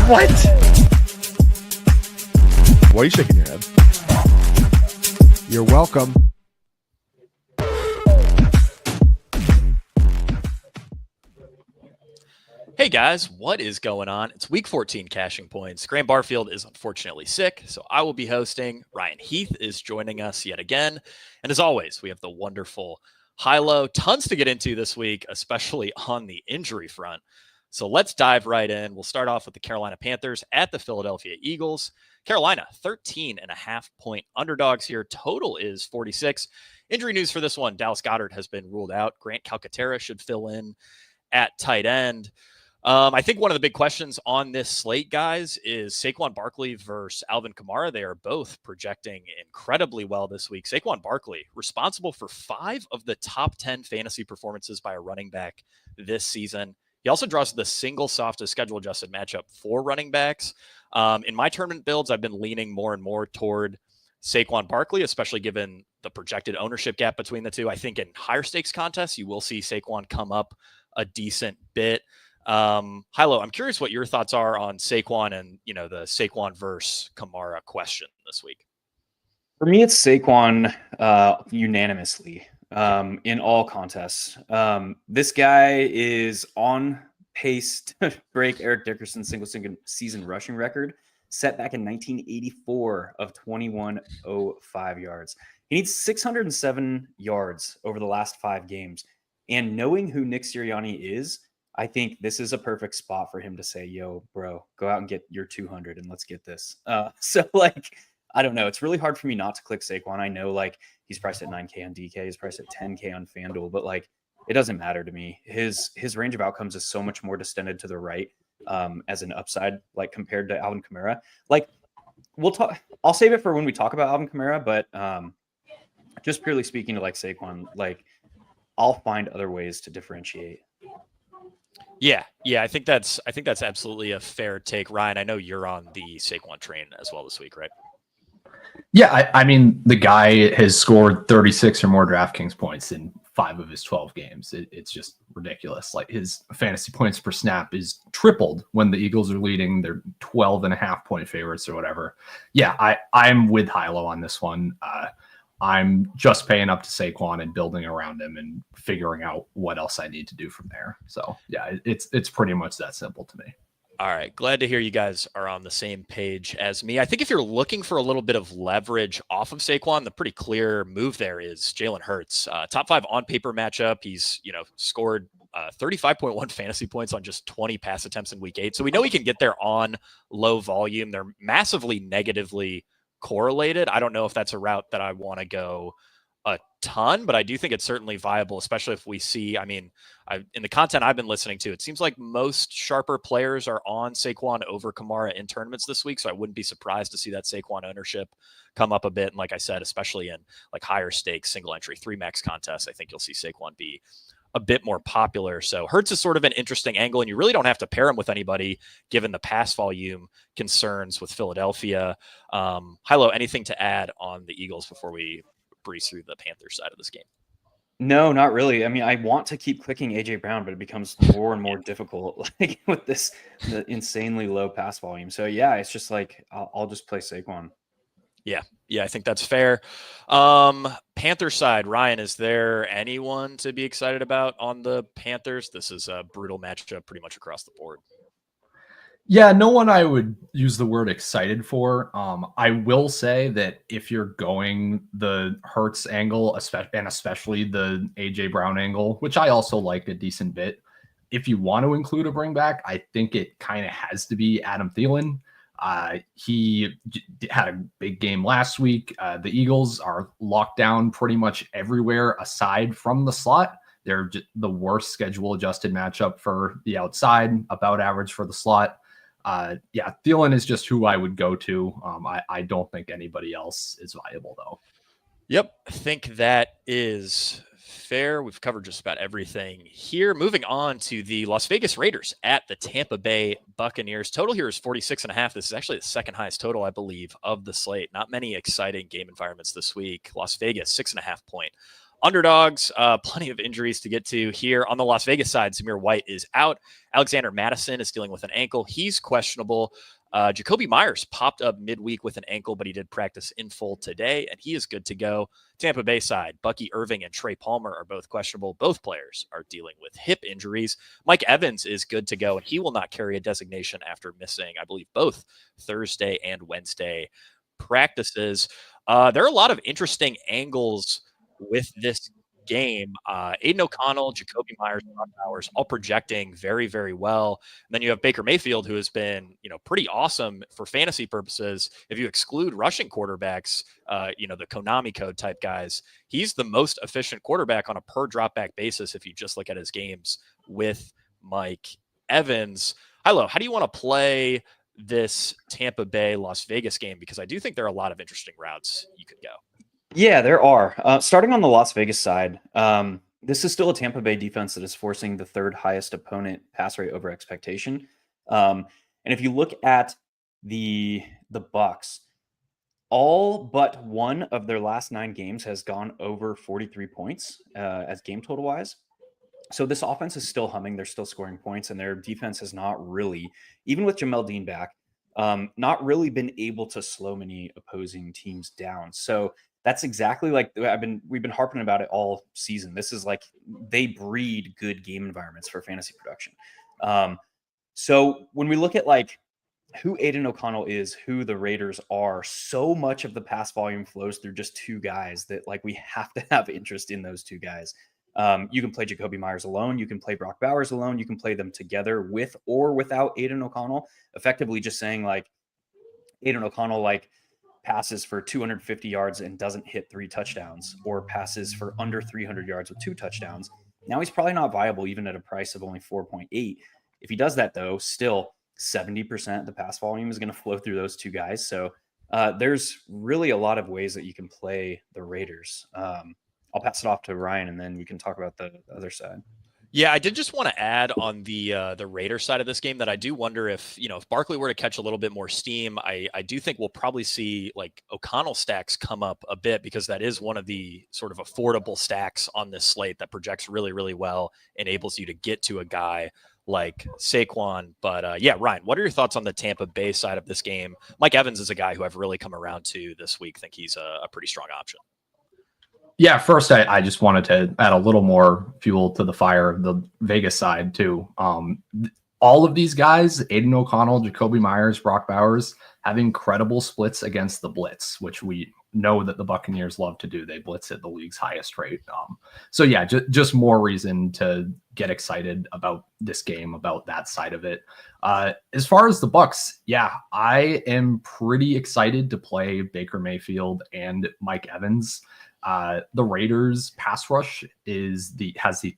What? Why are you shaking your head? You're welcome. Hey guys, what is going on? It's week 14 cashing points. Graham Barfield is unfortunately sick, so I will be hosting. Ryan Heath is joining us yet again. And as always, we have the wonderful HiLow. Tons to get into this week, especially on the injury front. So let's dive right in. We'll start off with the Carolina Panthers at the Philadelphia Eagles. Carolina, 13.5-point underdogs here. Total is 46. Injury news for this one. Dallas Goedert has been ruled out. Grant Calcaterra should fill in at tight end. I think one of the big questions on this slate, guys, is Saquon Barkley versus Alvin Kamara. They are both projecting incredibly well this week. Saquon Barkley, responsible for 5 of the top 10 fantasy performances by a running back this season. He also draws the single softest schedule-adjusted matchup for running backs. In my tournament builds, I've been leaning more and more toward Saquon Barkley, especially given the projected ownership gap between the two. I think in higher stakes contests, you will see Saquon come up a decent bit. HiLow, I'm curious what your thoughts are on Saquon and, the Saquon versus Kamara question this week. For me, it's Saquon unanimously in all contests. This guy is on pace to break Eric Dickerson's single season rushing record set back in 1984 of 2105 yards. He needs 607 yards over the last 5 games. And knowing who Nick Sirianni is, I think this is a perfect spot for him to say, yo, bro, go out and get your 200 and let's get this. So I don't know. It's really hard for me not to click Saquon. I know he's priced at 9K on DK, he's priced at 10K on FanDuel, but it doesn't matter to me. His range of outcomes is so much more distended to the right as an upside, compared to Alvin Kamara. We'll talk. I'll save it for when we talk about Alvin Kamara, but just purely speaking to Saquon, I'll find other ways to differentiate. Yeah, I think that's absolutely a fair take. Ryan, I know you're on the Saquon train as well this week, right? Yeah, I mean, the guy has scored 36 or more DraftKings points in 5 of his 12 games. It's just ridiculous. His fantasy points per snap is tripled when the Eagles are leading. They're 12.5-point favorites or whatever. Yeah, I'm with HiLow on this one. I'm just paying up to Saquon and building around him and figuring out what else I need to do from there. So yeah, it's pretty much that simple to me. All right. Glad to hear you guys are on the same page as me. I think if you're looking for a little bit of leverage off of Saquon, the pretty clear move there is Jalen Hurts. Top 5 on paper matchup. He's, scored 35.1 fantasy points on just 20 pass attempts in week 8. So we know he can get there on low volume. They're massively negatively correlated. I don't know if that's a route that I want to go a ton, but I do think it's certainly viable, especially if we see, in the content I've been listening to, it seems like most sharper players are on Saquon over Kamara in tournaments this week. So I wouldn't be surprised to see that Saquon ownership come up a bit. And like I said, especially in higher stakes, single entry, 3 max contests, I think you'll see Saquon be a bit more popular. So Hurts is sort of an interesting angle, and you really don't have to pair him with anybody given the pass volume concerns with Philadelphia. HiLow, anything to add on the Eagles before we breeze through the Panthers side of this game? No, not really. I want to keep clicking AJ Brown, but it becomes more and more difficult with the insanely low pass volume. So yeah, it's just I'll just play Saquon. Yeah, I think that's fair. Panther side, Ryan, is there anyone to be excited about on the Panthers? This is a brutal matchup pretty much across the board. Yeah, no one I would use the word excited for. I will say that if you're going the Hurts angle, especially the AJ Brown angle, which I also like a decent bit, if you want to include a bring back, I think it kind of has to be Adam Thielen. He had a big game last week. The Eagles are locked down pretty much everywhere aside from the slot. They're just the worst schedule adjusted matchup for the outside, about average for the slot. Yeah, Thielen is just who I would go to. I don't think anybody else is viable though. Yep, I think that is fair. We've covered just about everything here. Moving on to the Las Vegas Raiders at the Tampa Bay Buccaneers. Total here is 46.5. This is actually the second highest total, I believe, of the slate. Not many exciting game environments this week. Las Vegas, 6.5-point Underdogs, plenty of injuries to get to here. On the Las Vegas side, Zamir White is out. Alexander Madison is dealing with an ankle. He's questionable. Jacoby Myers popped up midweek with an ankle, but he did practice in full today, and he is good to go. Tampa Bay side, Bucky Irving and Trey Palmer are both questionable. Both players are dealing with hip injuries. Mike Evans is good to go, and he will not carry a designation after missing, I believe, both Thursday and Wednesday practices. There are a lot of interesting angles with this game. Aiden O'Connell, Jacoby Myers, Brock Bowers, all projecting very, very well. And then you have Baker Mayfield, who has been, pretty awesome for fantasy purposes. If you exclude rushing quarterbacks, the Konami code type guys, he's the most efficient quarterback on a per drop back basis. If you just look at his games with Mike Evans. Hilo, how do you want to play this Tampa Bay Las Vegas game? Because I do think there are a lot of interesting routes you could go. Yeah, there are. Starting on the Las Vegas side, this is still a Tampa Bay defense that is forcing the third highest opponent pass rate over expectation. And if you look at the Bucs, all but one of their last 9 games has gone over 43 points as game total wise. So this offense is still humming. They're still scoring points, and their defense has not really, even with Jamel Dean back, not really been able to slow many opposing teams down. So that's exactly like we've been harping about it all season. This is like they breed good game environments for fantasy production. So when we look at like who Aiden O'Connell is, who the Raiders are, so much of the pass volume flows through just 2 guys that like we have to have interest in those 2 guys. You can play Jacoby Myers alone. You can play Brock Bowers alone. You can play them together with or without Aiden O'Connell, effectively just saying like Aiden O'Connell, like passes for 250 yards and doesn't hit 3 touchdowns, or passes for under 300 yards with 2 touchdowns. Now he's probably not viable even at a price of only 4.8. If he does that though, still 70% of the pass volume is going to flow through those 2 guys. So there's really a lot of ways that you can play the Raiders. I'll pass it off to Ryan, and then we can talk about the other side. Yeah, I did just want to add on the Raiders side of this game that I do wonder if Barkley were to catch a little bit more steam, I do think we'll probably see like O'Connell stacks come up a bit, because that is one of the sort of affordable stacks on this slate that projects really, really well, enables you to get to a guy like Saquon. But yeah, Ryan, what are your thoughts on the Tampa Bay side of this game? Mike Evans is a guy who I've really come around to this week. Think he's a pretty strong option. Yeah, first, I just wanted to add a little more fuel to the fire of the Vegas side, too. All of these guys, Aiden O'Connell, Jacoby Myers, Brock Bowers, have incredible splits against the blitz, which we know that the Buccaneers love to do. They blitz at the league's highest rate. So, yeah, just more reason to get excited about this game, about that side of it. As far as the Bucs, yeah, I am pretty excited to play Baker Mayfield and Mike Evans. The Raiders pass rush has the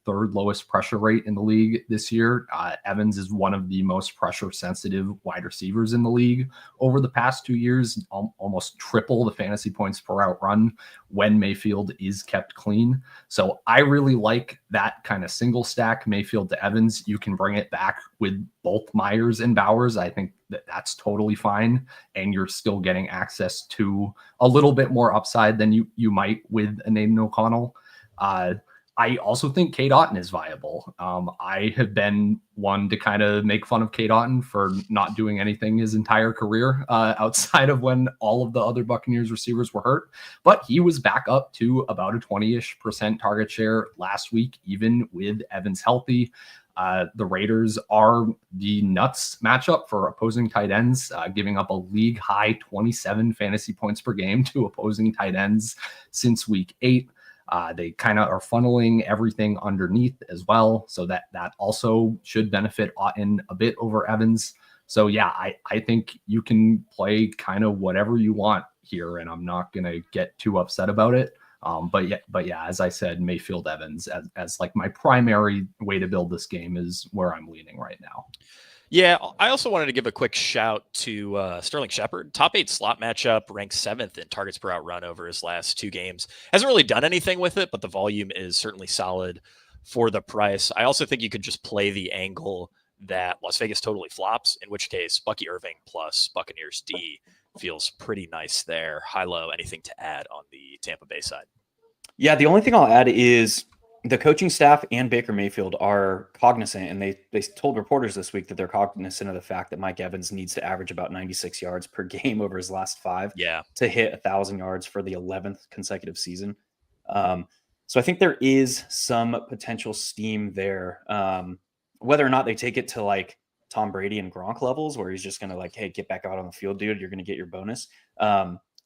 3rd lowest pressure rate in the league this year. Evans is one of the most pressure sensitive wide receivers in the league over the past 2 years, almost triple the fantasy points per route run when Mayfield is kept clean. So I really like that kind of single stack Mayfield to Evans. You can bring it back with both Myers and Bowers. I think that's totally fine, and you're still getting access to a little bit more upside than you might with an Aiden O'Connell. I also think Cade Otton is viable. I have been one to kind of make fun of Cade Otton for not doing anything his entire career outside of when all of the other Buccaneers receivers were hurt. But he was back up to about a 20-ish% target share last week, even with Evans healthy. The Raiders are the nuts matchup for opposing tight ends, giving up a league high 27 fantasy points per game to opposing tight ends since week 8. They kind of are funneling everything underneath as well. So that also should benefit Otton a bit over Evans. So yeah, I think you can play kind of whatever you want here, and I'm not going to get too upset about it. But yeah, as I said, Mayfield Evans as like my primary way to build this game is where I'm leaning right now. Yeah, I also wanted to give a quick shout to Sterling Shepard. Top 8 slot matchup, ranked 7th in targets per out run over his last 2 games. Hasn't really done anything with it, but the volume is certainly solid for the price. I also think you could just play the angle that Las Vegas totally flops, in which case Bucky Irving plus Buccaneers D feels pretty nice there. Hilo, anything to add on the Tampa Bay side? Yeah, the only thing I'll add is the coaching staff and Baker Mayfield are cognizant, and they told reporters this week that they're cognizant of the fact that Mike Evans needs to average about 96 yards per game over his last 5 to hit 1,000 yards for the 11th consecutive season. So I think there is some potential steam there. Whether or not they take it to like Tom Brady and Gronk levels, where he's just going to like, hey, get back out on the field, dude. You're going to get your bonus.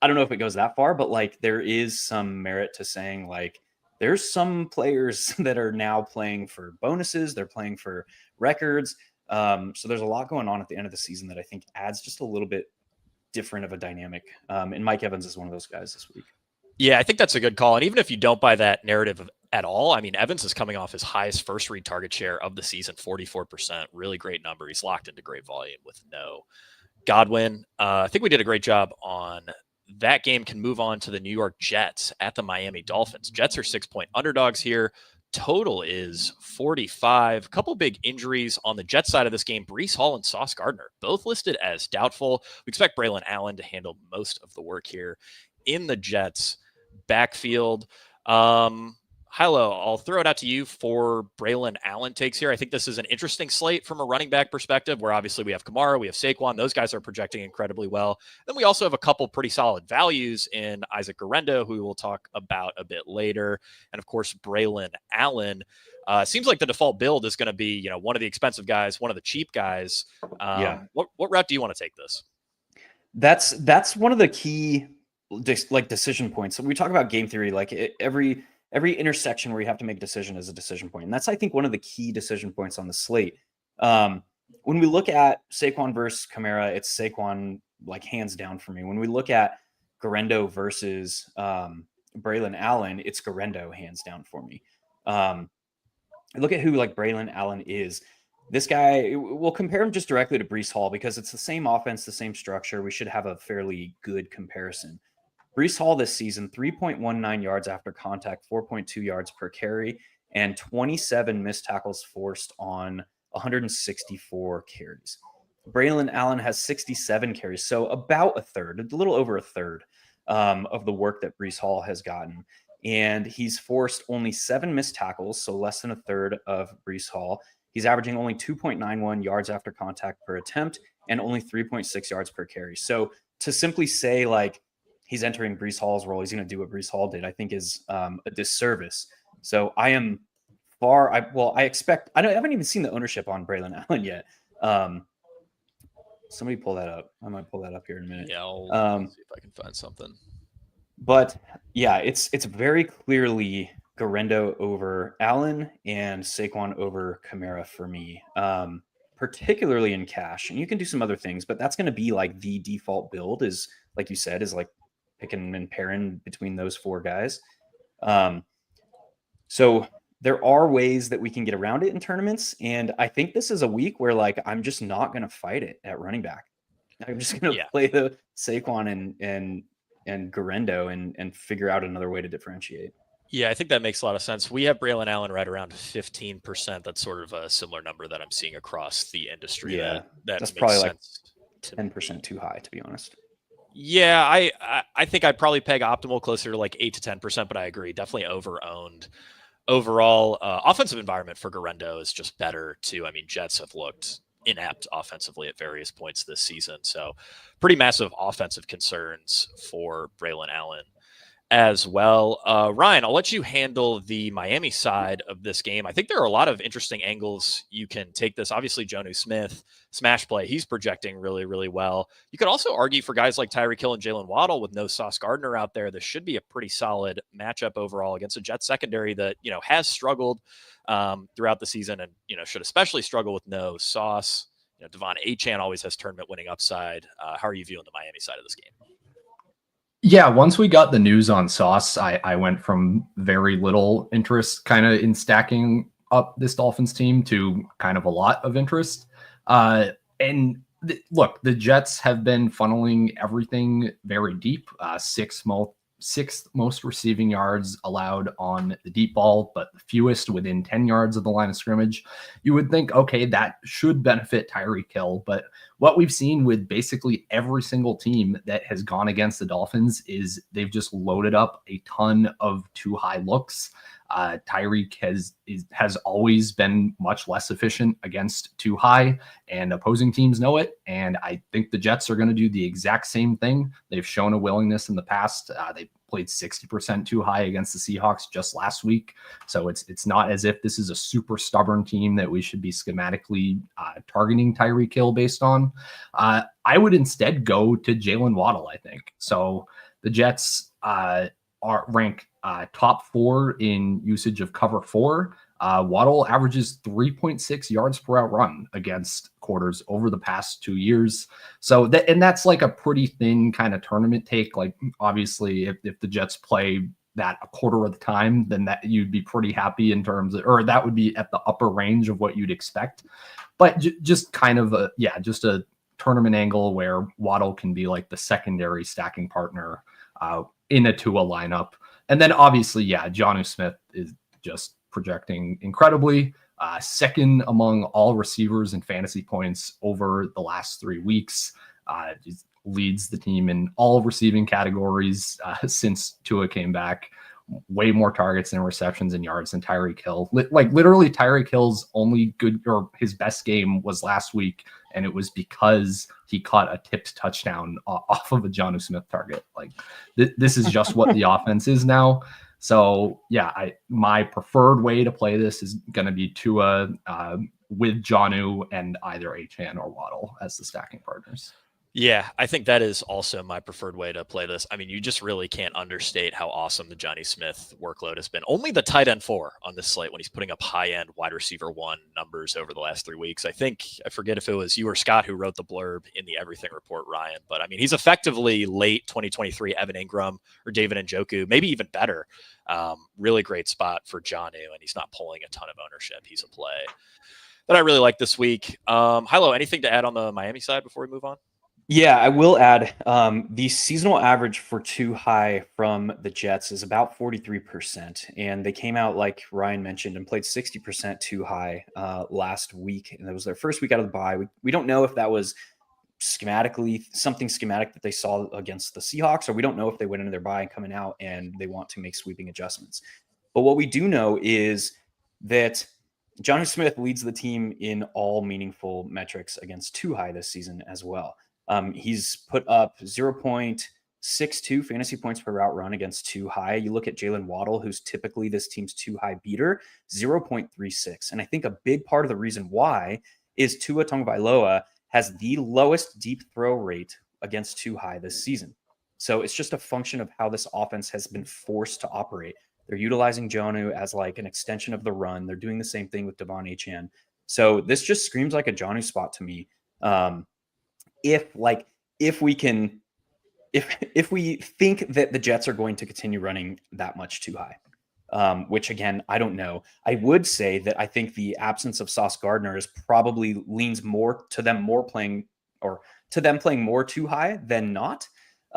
I don't know if it goes that far, but like there is some merit to saying like, there's some players that are now playing for bonuses. They're playing for records. So there's a lot going on at the end of the season that I think adds just a little bit different of a dynamic. And Mike Evans is one of those guys this week. Yeah, I think that's a good call. And even if you don't buy that narrative at all, I mean, Evans is coming off his highest first read target share of the season, 44%. Really great number. He's locked into great volume with no Godwin. I think we did a great job on that game. Can move on to the New York Jets at the Miami Dolphins. Jets are 6-point underdogs here. Total is 45. A couple big injuries on the Jets side of this game. Breece Hall and Sauce Gardner, both listed as doubtful. We expect Braylon Allen to handle most of the work here in the Jets backfield. Hilo, I'll throw it out to you for Braylon Allen takes here. I think this is an interesting slate from a running back perspective, where obviously we have Kamara, we have Saquon. Those guys are projecting incredibly well. Then we also have a couple pretty solid values in Isaac Guerendo, who we'll talk about a bit later. And of course, Braylon Allen. Seems like the default build is going to be, one of the expensive guys, one of the cheap guys. What route do you want to take this? That's one of the key decision points. So we talk about game theory, like every intersection where you have to make a decision is a decision point. And that's, I think, one of the key decision points on the slate. When we look at Saquon versus Kamara, it's Saquon like hands down for me. When we look at Guerendo versus Braylon Allen, it's Guerendo hands down for me. Look at who like Braylon Allen is. This guy, we'll compare him just directly to Breece Hall because it's the same offense, the same structure. We should have a fairly good comparison. Breece Hall this season, 3.19 yards after contact, 4.2 yards per carry, and 27 missed tackles forced on 164 carries. Braylon Allen has 67 carries, so about a third, a little over a third of the work that Breece Hall has gotten. And he's forced only 7 missed tackles, so less than a third of Breece Hall. He's averaging only 2.91 yards after contact per attempt and only 3.6 yards per carry. So to simply say like, he's entering Breece Hall's role, he's going to do what Breece Hall did, I think is a disservice. So I am I haven't even seen the ownership on Braylon Allen yet. Somebody pull that up. I might pull that up here in a minute. Yeah, I'll see if I can find something. But yeah, it's very clearly Guerendo over Allen and Saquon over Kamara for me, particularly in cash. And you can do some other things, but that's going to be like the default build is, like you said, is like picking and pairing between those 4 guys. So there are ways that we can get around it in tournaments. And I think this is a week where like, I'm just not going to fight it at running back. I'm just going to play the Saquon and Guerendo and figure out another way to differentiate. Yeah, I think that makes a lot of sense. We have Braylon Allen right around 15%. That's sort of a similar number that I'm seeing across the industry. Yeah, that that's makes probably sense like 10% too high, to be honest. Yeah, I think I'd probably peg optimal closer to like 8 to 10%, but I agree. Definitely over-owned. Overall, offensive environment for Guerendo is just better too. I mean, Jets have looked inept offensively at various points this season. So pretty massive offensive concerns for Braylon Allen as well. Ryan, I'll let you handle the Miami side of this game. I think there are a lot of interesting angles you can take this. Obviously, Jonnu Smith, smash play, he's projecting really, really well. You could also argue for guys like Tyreek Hill and Jalen Waddle with no Sauce Gardner out there. This should be a pretty solid matchup overall against a Jets secondary that, has struggled throughout the season and, should especially struggle with no Sauce. Devon Achane always has tournament winning upside. How are you viewing the Miami side of this game? Yeah, once we got the news on Sauce, I went from very little interest kind of in stacking up this Dolphins team to kind of a lot of interest. Look, the Jets have been funneling everything very deep. Sixth most receiving yards allowed on the deep ball, but the fewest within 10 yards of the line of scrimmage. You would think, okay, that should benefit Tyreek Hill, but what we've seen with basically every single team that has gone against the Dolphins is they've just loaded up a ton of too high looks. Tyreek has always been much less efficient against too high, and opposing teams know it. And I think the Jets are going to do the exact same thing. They've shown a willingness in the past. They played 60% too high against the Seahawks just last week. So it's not as if this is a super stubborn team that we should be schematically targeting Tyreek Hill based on. I would instead go to Jalen Waddle, I think. So the Jets are rank top 4 in usage of cover 4. Waddle averages 3.6 yards per out run against quarters over the past 2 years. So that's like a pretty thin kind of tournament take. Like, obviously, if the Jets play that a quarter of the time, then that you'd be pretty happy in terms of, or that would be at the upper range of what you'd expect. But just kind of just a tournament angle where Waddle can be like the secondary stacking partner in a Tua lineup. And then obviously, Jonnu Smith is just projecting incredibly. Second among all receivers in fantasy points over the last 3 weeks. Leads the team in all receiving categories since Tua came back. Way more targets and receptions and yards than Tyreek Hill. Like, literally, Tyreek Hill's only good, or his best game, was last week, and it was because he caught a tipped touchdown off of a Jonnu Smith target. Like, this is just what the offense is now. So my preferred way to play this is going to be Tua with Jonnu and either Achane or Waddle as the stacking partners. Yeah, I think that is also my preferred way to play this. I mean, you just really can't understate how awesome the Johnny Smith workload has been. Only the tight end 4 on this slate when he's putting up high-end wide receiver 1 numbers over the last 3 weeks. I forget if it was you or Scott who wrote the blurb in the Everything Report, Ryan. But, I mean, he's effectively late 2023 Evan Ingram or David Njoku, maybe even better. Really great spot for Jonnu, and he's not pulling a ton of ownership. He's a play that I really like this week. Hilo, anything to add on the Miami side before we move on? Yeah, I will add the seasonal average for too high from the Jets is about 43%. And they came out, like Ryan mentioned, and played 60% too high last week. And that was their first week out of the bye. We don't know if that was something schematic that they saw against the Seahawks, or we don't know if they went into their bye and coming out and they want to make sweeping adjustments. But what we do know is that Jonnu Smith leads the team in all meaningful metrics against too high this season as well. He's put up 0.62 fantasy points per route run against too high. You look at Jalen Waddle, who's typically this team's too high beater, 0.36. And I think a big part of the reason why is Tua Tagovailoa has the lowest deep throw rate against too high this season. So it's just a function of how this offense has been forced to operate. They're utilizing Jonnu as like an extension of the run. They're doing the same thing with Devon Achane. So this just screams like a Jonnu spot to me. If we think that the Jets are going to continue running that much too high, which again, I don't know. I would say that I think the absence of Sauce Gardner is probably leans more to them playing more too high than not.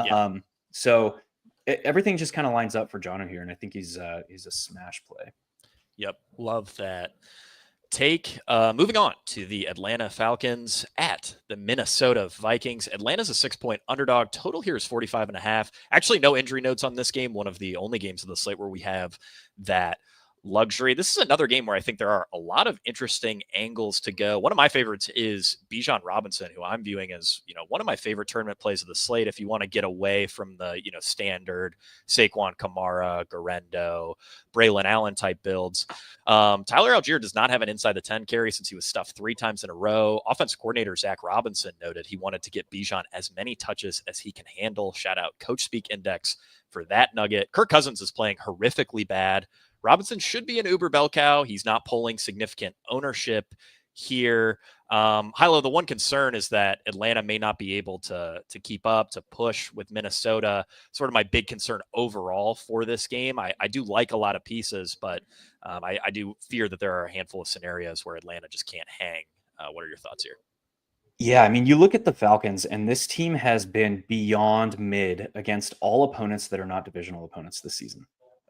Yeah. So everything just kind of lines up for Jonnu here, and I think he's a smash play. Yep, love that. Moving on to the Atlanta Falcons at the Minnesota Vikings. Atlanta's a 6-point underdog. Total here is 45.5. Actually, no injury notes on this game. One of the only games of the slate where we have that luxury. This is another game where I think there are a lot of interesting angles to go. One of my favorites is Bijan Robinson, who I'm viewing as, one of my favorite tournament plays of the slate. If you want to get away from the, standard Saquon Kamara, Garendo, Braylon Allen type builds. Tyler Algier does not have an inside the 10 carry since he was stuffed 3 times in a row. Offensive coordinator Zach Robinson noted he wanted to get Bijan as many touches as he can handle. Shout out Coach Speak Index for that nugget. Kirk Cousins is playing horrifically bad. Robinson should be an uber bell cow. He's not pulling significant ownership here. Hilo, the one concern is that Atlanta may not be able to keep up, to push with Minnesota. Sort of my big concern overall for this game. I do like a lot of pieces, but I do fear that there are a handful of scenarios where Atlanta just can't hang. What are your thoughts here? Yeah, I mean, you look at the Falcons, and this team has been beyond mid against all opponents that are not divisional opponents this season.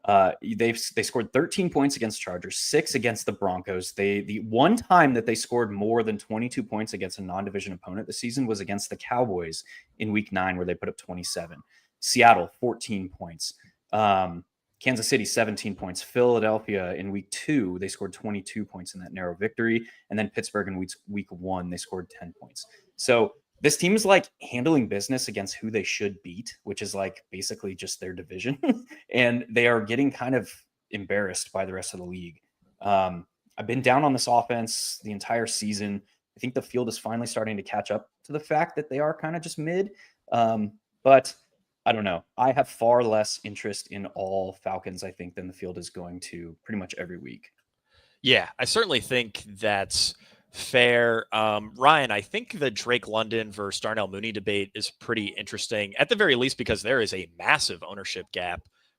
They scored 13 points against Chargers, 6 against the Broncos. The one time that they scored more than 22 points against a non-division opponent this season was against the Cowboys in Week 9, where they put up 27. Seattle 14 points. Kansas City 17 points. Philadelphia in Week 2 they scored 22 points in that narrow victory, and then Pittsburgh in Week 1 they scored 10 points. So this team is like handling business against who they should beat, which is like basically just their division. And they are getting kind of embarrassed by the rest of the league. I've been down on this offense the entire season. I think the field is finally starting to catch up to the fact that they are kind of just mid. But I don't know. I have far less interest in all Falcons, I think, than the field is going to pretty much every week. Yeah, I certainly think that's fair. Ryan, I think the Drake London versus Darnell Mooney debate is pretty interesting, at the very least, because there is a massive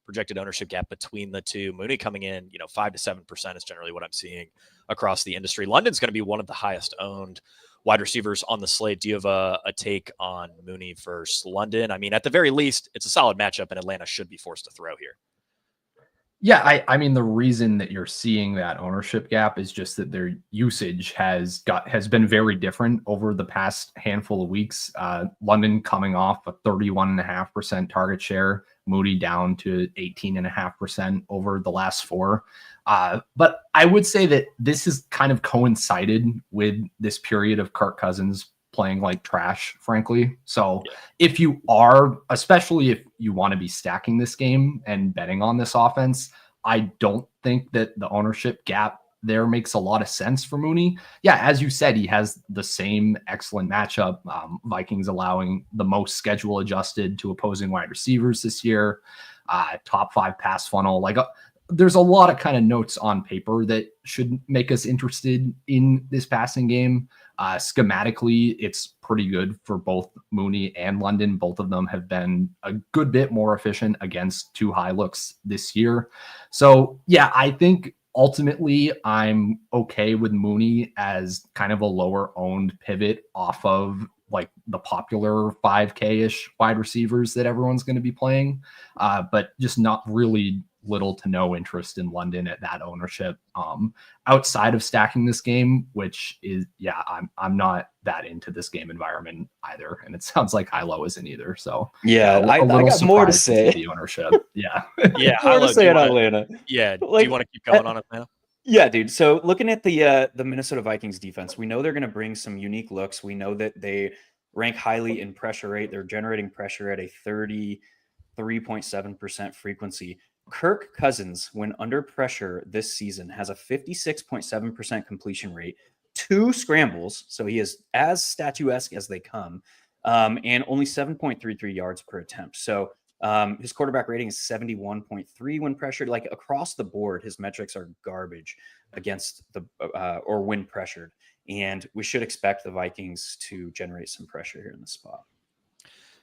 projected ownership gap between the two. Mooney coming in, 5 to 7% is generally what I'm seeing across the industry. London's going to be one of the highest owned wide receivers on the slate. Do you have a take on Mooney versus London? I mean, at the very least, it's a solid matchup, and Atlanta should be forced to throw here. Yeah, I mean, the reason that you're seeing that ownership gap is just that their usage has been very different over the past handful of weeks. London coming off a 31.5% target share, Moody down to 18.5% over the last 4. But I would say that this has kind of coincided with this period of Kirk Cousins playing like trash, frankly. So if you are, especially if you want to be stacking this game and betting on this offense, I don't think that the ownership gap there makes a lot of sense for Mooney. Yeah, as you said, he has the same excellent matchup. Vikings allowing the most schedule adjusted to opposing wide receivers this year. Top 5 pass funnel. There's a lot of kind of notes on paper that should make us interested in this passing game. Schematically, it's pretty good for both Mooney and London. Both of them have been a good bit more efficient against 2 high looks this year. So yeah, I think ultimately I'm okay with Mooney as kind of a lower owned pivot off of like the popular 5K-ish wide receivers that everyone's going to be playing, but just not really little to no interest in London at that ownership outside of stacking this game, which is, I'm not that into this game environment either. And it sounds like HiLo isn't either. So I got more to say. The ownership. Yeah. More to say on Atlanta. Yeah. Do you want to keep going on Atlanta? Yeah, dude. So looking at the Minnesota Vikings defense, we know they're going to bring some unique looks. We know that they rank highly in pressure rate. They're generating pressure at a 33.7% frequency. Kirk Cousins, when under pressure this season, has a 56.7% completion rate, 2 scrambles, so he is as statuesque as they come, and only 7.33 yards per attempt. So his quarterback rating is 71.3 when pressured. Like across the board, his metrics are garbage against or when pressured. And we should expect the Vikings to generate some pressure here in this spot.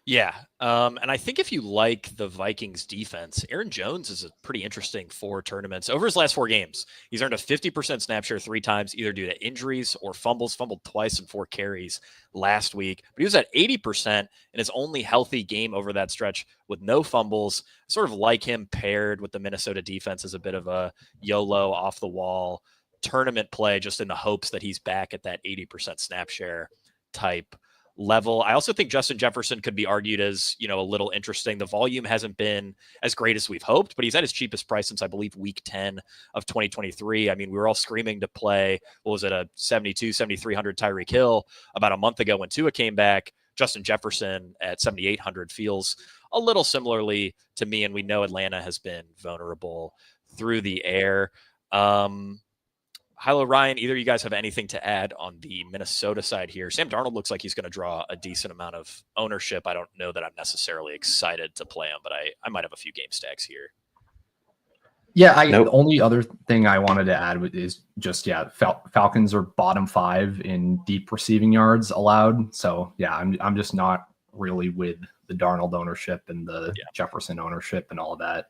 Yeah. And I think if you like the Vikings defense, Aaron Jones is a pretty interesting 4 tournaments. Over his last 4 games, he's earned a 50% snap share 3 times, either due to injuries or fumbles, fumbled twice in 4 carries last week. But he was at 80% in his only healthy game over that stretch with no fumbles. Sort of like him paired with the Minnesota defense as a bit of a YOLO off the wall tournament play, just in the hopes that he's back at that 80% snap share type level. I also think Justin Jefferson could be argued as, a little interesting. The volume hasn't been as great as we've hoped, but he's at his cheapest price since I believe week 10 of 2023. I mean, we were all screaming to play, what was it, a 7,300 Tyreek Hill about a month ago when Tua came back. Justin Jefferson at 7,800 feels a little similarly to me, and we know Atlanta has been vulnerable through the air. HiLo, Ryan, either of you guys have anything to add on the Minnesota side here? Sam Darnold looks like he's going to draw a decent amount of ownership. I don't know that I'm necessarily excited to play him, but I might have a few game stacks here. Yeah, the only other thing I wanted to add is just, Falcons are bottom 5 in deep receiving yards allowed. So, I'm just not really with the Darnold ownership and the Jefferson ownership and all of that.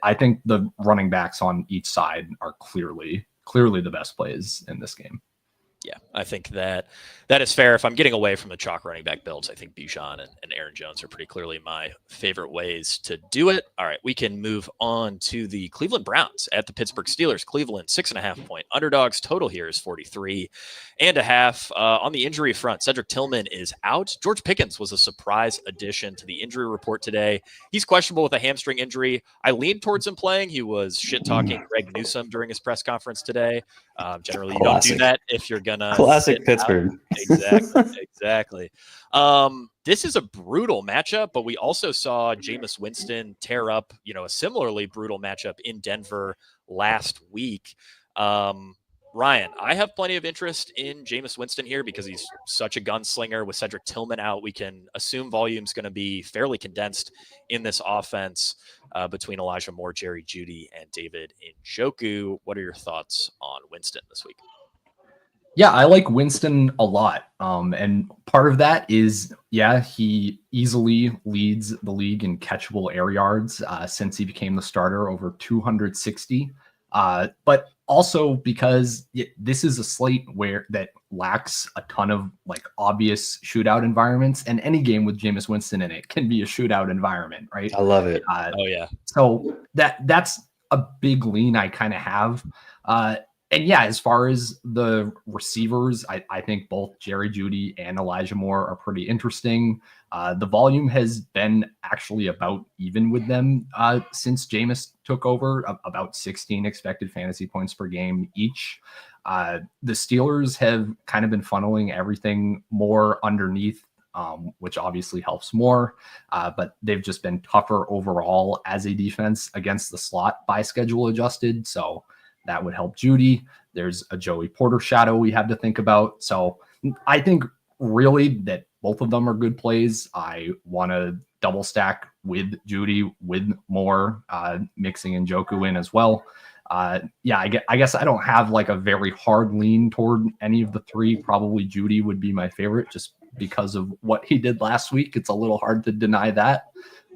I think the running backs on each side are clearly the best plays in this game. Yeah, I think that is fair. If I'm getting away from the chalk running back builds, I think Bijan and Aaron Jones are pretty clearly my favorite ways to do it. All right, we can move on to the Cleveland Browns at the Pittsburgh Steelers. Cleveland 6.5 point underdogs. Total here is 43.5. On the injury front, Cedric Tillman is out. George Pickens was a surprise addition to the injury report today. He's questionable with a hamstring injury. I leaned towards him playing. He was shit talking Greg Newsome during his press conference today. Generally, you don't do that if you're gonna classic Pittsburgh. Exactly. This is a brutal matchup, but we also saw Jameis Winston tear up, a similarly brutal matchup in Denver last week. Ryan, I have plenty of interest in Jameis Winston here because he's such a gunslinger. With Cedric Tillman out, we can assume volume's going to be fairly condensed in this offense between Elijah Moore, Jerry Jeudy, and David Njoku. What are your thoughts on Winston this week? Yeah, I like Winston a lot. And part of that is, he easily leads the league in catchable air yards since he became the starter, over 260. But also because this is a slate that lacks a ton of obvious shootout environments, and any game with Jameis Winston in it can be a shootout environment, right? I love it. Oh yeah. So that's a big lean I kind of have. And yeah, as far as the receivers, I think both Jerry Jeudy and Elijah Moore are pretty interesting. The volume has been actually about even with them since Jameis took over, about 16 expected fantasy points per game each. The Steelers have kind of been funneling everything more underneath, which obviously helps more, but they've just been tougher overall as a defense against the slot by schedule adjusted. So that would help Jeudy. There's a Joey Porter shadow we have to think about. So I think really that both of them are good plays. I want to double stack with Jeudy, with Moore, mixing Njoku in as well. I guess I don't have a very hard lean toward any of the three. Probably Jeudy would be my favorite just because of what he did last week. It's a little hard to deny that.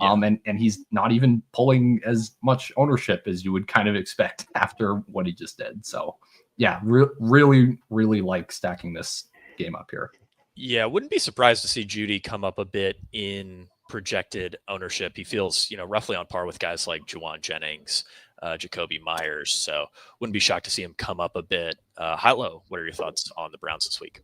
Yeah. And he's not even pulling as much ownership as you would kind of expect after what he just did. So yeah, really, really like stacking this game up here. Yeah, wouldn't be surprised to see Jeudy come up a bit in projected ownership. He feels, roughly on par with guys like Juwan Jennings, Jacoby Myers. So wouldn't be shocked to see him come up a bit. HiLow, what are your thoughts on the Browns this week?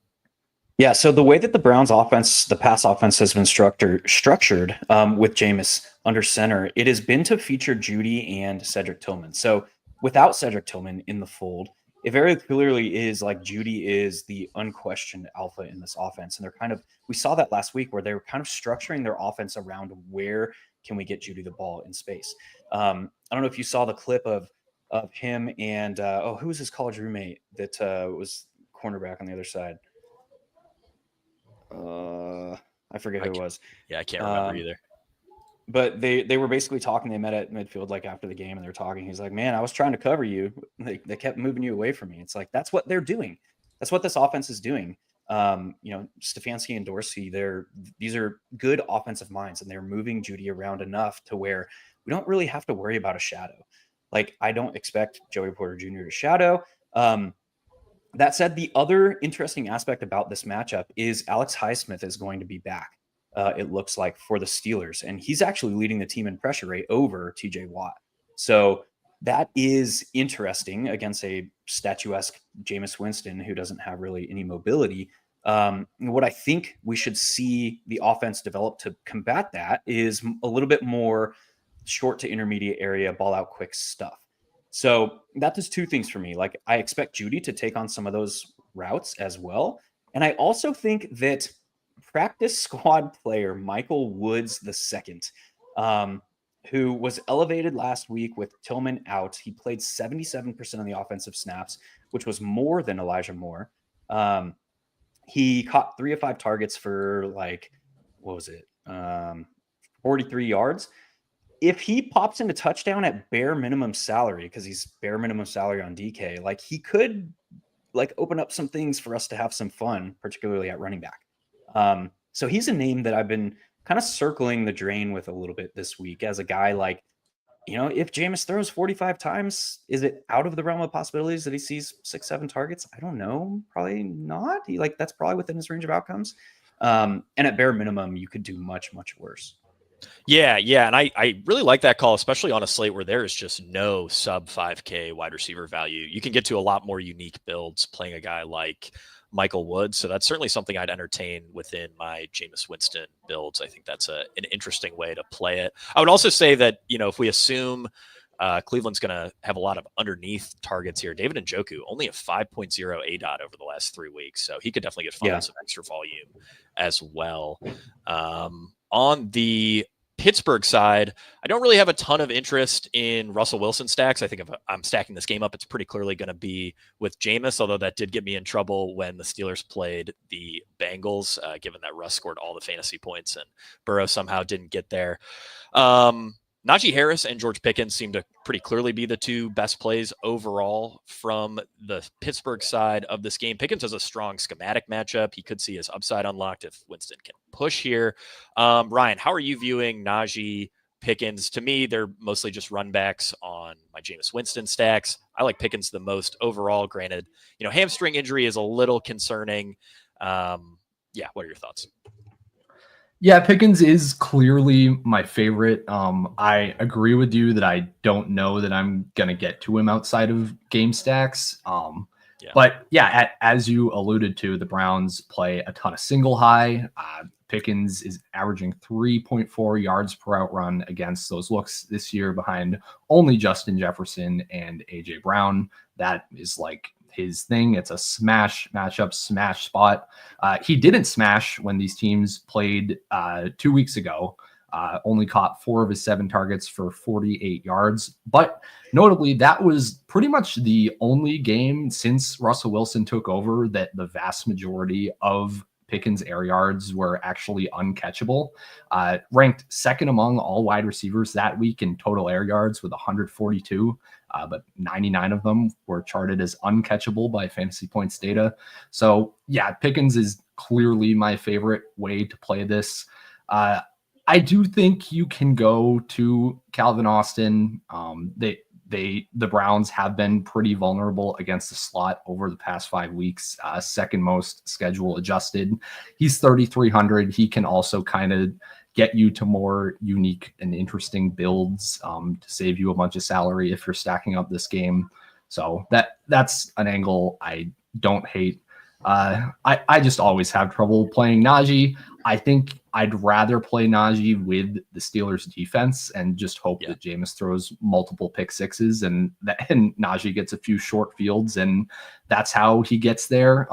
Yeah, so the way that the Browns offense, the pass offense has been structured with Jameis under center, it has been to feature Jeudy and Cedric Tillman. So without Cedric Tillman in the fold, it very clearly is Jeudy is the unquestioned alpha in this offense. And we saw that last week where they were kind of structuring their offense around where can we get Jeudy the ball in space. I don't know if you saw the clip of him and, who was his college roommate that was cornerback on the other side? I forget who it was. Yeah, I can't remember either. But they were basically talking. They met at midfield after the game, and they were talking. He's like, "Man, I was trying to cover you. They kept moving you away from me." It's that's what they're doing. That's what this offense is doing. Stefanski and Dorsey, these are good offensive minds, and they're moving Jeudy around enough to where we don't really have to worry about a shadow. I don't expect Joey Porter Jr. to shadow. That said, the other interesting aspect about this matchup is Alex Highsmith is going to be back. It looks like for the Steelers, and he's actually leading the team in pressure rate over TJ Watt. So that is interesting against a statuesque Jameis Winston who doesn't have really any mobility. What I think we should see the offense develop to combat that is a little bit more short to intermediate area, ball out quick stuff. So that does two things for me. I expect Jeudy to take on some of those routes as well. And I also think that practice squad player Michael Woods II, who was elevated last week with Tillman out. He played 77% of the offensive snaps, which was more than Elijah Moore. He caught 3 of 5 targets for 43 yards. If he pops into touchdown at bare minimum salary, because he's bare minimum salary on DK, he could open up some things for us to have some fun, particularly at running back. So he's a name that I've been kind of circling the drain with a little bit this week as a guy if Jameis throws 45 times, is it out of the realm of possibilities that he sees 6-7 targets? I don't know. Probably not. That's probably within his range of outcomes. And at bare minimum, you could do much, much worse. Yeah. And I really like that call, especially on a slate where there is just no sub 5K wide receiver value. You can get to a lot more unique builds playing a guy like Michael Woods. So that's certainly something I'd entertain within my Jameis Winston builds. I think that's an interesting way to play it. I would also say that, if we assume Cleveland's going to have a lot of underneath targets here, David Njoku only a 5.0 ADOT over the last 3 weeks. So he could definitely get funneled some extra volume as well. On the Pittsburgh side, I don't really have a ton of interest in Russell Wilson stacks. I think if I'm stacking this game up, it's pretty clearly going to be with Jameis, although that did get me in trouble when the Steelers played the Bengals, given that Russ scored all the fantasy points and Burrow somehow didn't get there. Najee Harris and George Pickens seem to pretty clearly be the two best plays overall from the Pittsburgh side of this game. Pickens has a strong schematic matchup. He could see his upside unlocked if Winston can push here. Ryan, how are you viewing Najee, Pickens? To me, they're mostly just run backs on my Jameis Winston stacks. I like Pickens the most overall. Granted, hamstring injury is a little concerning. What are your thoughts? Yeah, Pickens is clearly my favorite. I agree with you that I don't know that I'm going to get to him outside of game stacks. But as you alluded to, the Browns play a ton of single high. Pickens is averaging 3.4 yards per out run against those looks this year behind only Justin Jefferson and AJ Brown. That is like his thing. It's a smash matchup, smash spot. He didn't smash when these teams played 2 weeks ago. Only caught 4 of his 7 targets for 48 yards. But notably, that was pretty much the only game since Russell Wilson took over that the vast majority of Pickens' air yards were actually uncatchable. Ranked second among all wide receivers that week in total air yards with 142. But 99 of them were charted as uncatchable by FantasyPoints data. So Pickens is clearly my favorite way to play this. I do think you can go to Calvin Austin. The Browns have been pretty vulnerable against the slot over the past 5 weeks. Second most schedule adjusted. He's 3,300. He can also kind of get you to more unique and interesting builds to save you a bunch of salary if you're stacking up this game. So that's an angle I don't hate. I just always have trouble playing Najee. I think I'd rather play Najee with the Steelers defense and just hope that Jameis throws multiple pick sixes and Najee gets a few short fields and that's how he gets there.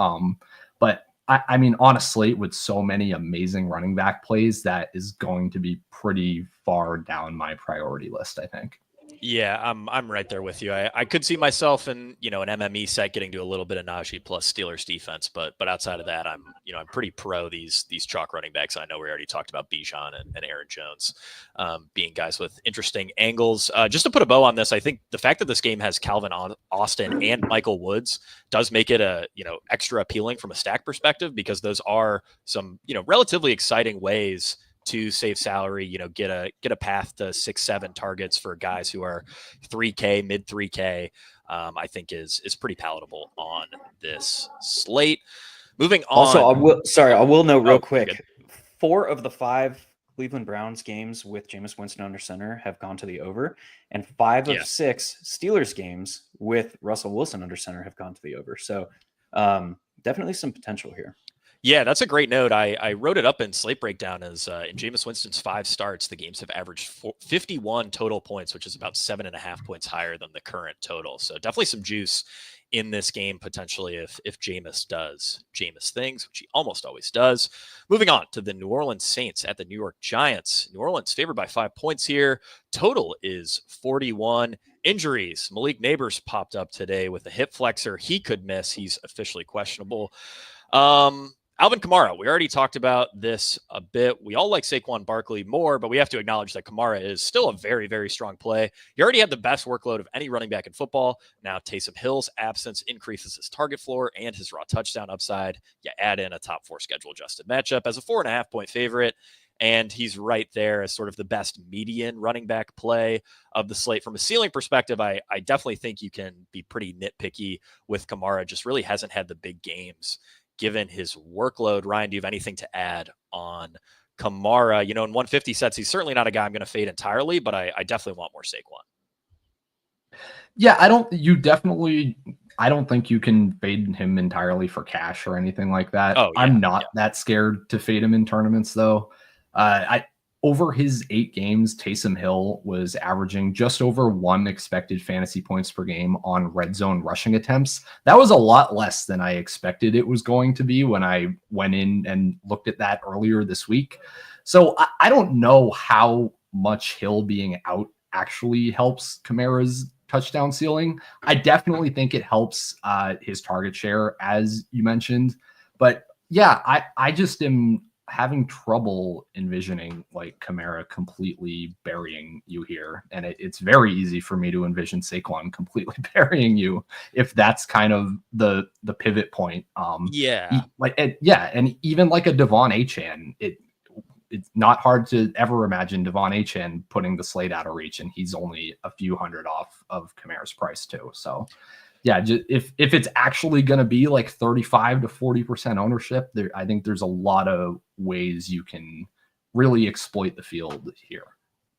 But I mean, on a slate with so many amazing running back plays, that is going to be pretty far down my priority list, I think. Yeah, I'm right there with you. I could see myself in an MME set getting to a little bit of Najee plus Steelers defense, but outside of that, I'm pretty pro these chalk running backs. I know we already talked about Bijan and Aaron Jones being guys with interesting angles. Just to put a bow on this, I think the fact that this game has Calvin Austin and Michael Woods does make it extra appealing from a stack perspective, because those are some relatively exciting ways to save salary, get a path to 6-7 targets for guys who are 3K, mid 3K, I think is pretty palatable on this slate. Moving on. Also, I will note real quick, 4 of the 5 Cleveland Browns games with Jameis Winston under center have gone to the over, and 5 of 6 Steelers games with Russell Wilson under center have gone to the over. So definitely some potential here. Yeah, that's a great note. I wrote it up in Slate Breakdown as in Jameis Winston's 5 starts, the games have averaged 51 total points, which is about 7.5 points higher than the current total. So definitely some juice in this game, potentially, if Jameis does Jameis things, which he almost always does. Moving on to the New Orleans Saints at the New York Giants. New Orleans favored by 5 points here. Total is 41. Injuries. Malik Neighbors popped up today with a hip flexor. He could miss. He's officially questionable. Alvin Kamara, we already talked about this a bit. We all like Saquon Barkley more, but we have to acknowledge that Kamara is still a very, very strong play. He already had the best workload of any running back in football. Now Taysom Hill's absence increases his target floor and his raw touchdown upside. You add in a top 4 schedule adjusted matchup as a 4.5 point favorite. and he's right there as sort of the best median running back play of the slate. From a ceiling perspective, I definitely think you can be pretty nitpicky with Kamara. Just really hasn't had the big games given his workload. Ryan, do you have anything to add on Kamara? In 150 sets, he's certainly not a guy I'm going to fade entirely, but I definitely want more Saquon. Yeah, I don't think you can fade him entirely for cash or anything like that. Oh, yeah, I'm not that scared to fade him in tournaments, though. Over his 8 games, Taysom Hill was averaging just over 1 expected fantasy points per game on red zone rushing attempts. That was a lot less than I expected it was going to be when I went in and looked at that earlier this week. So I don't know how much Hill being out actually helps Kamara's touchdown ceiling. I definitely think it helps his target share, as you mentioned. But yeah, I just am having trouble envisioning like Kamara completely burying you here. And it's very easy for me to envision Saquon completely burying you if that's kind of the pivot point. And even like a Devon Achane, it's not hard to ever imagine Devon Achane putting the slate out of reach, and he's only a few hundred off of Kamara's price too. So yeah, if it's actually going to be like 35 to 40% ownership, I think there's a lot of ways you can really exploit the field here.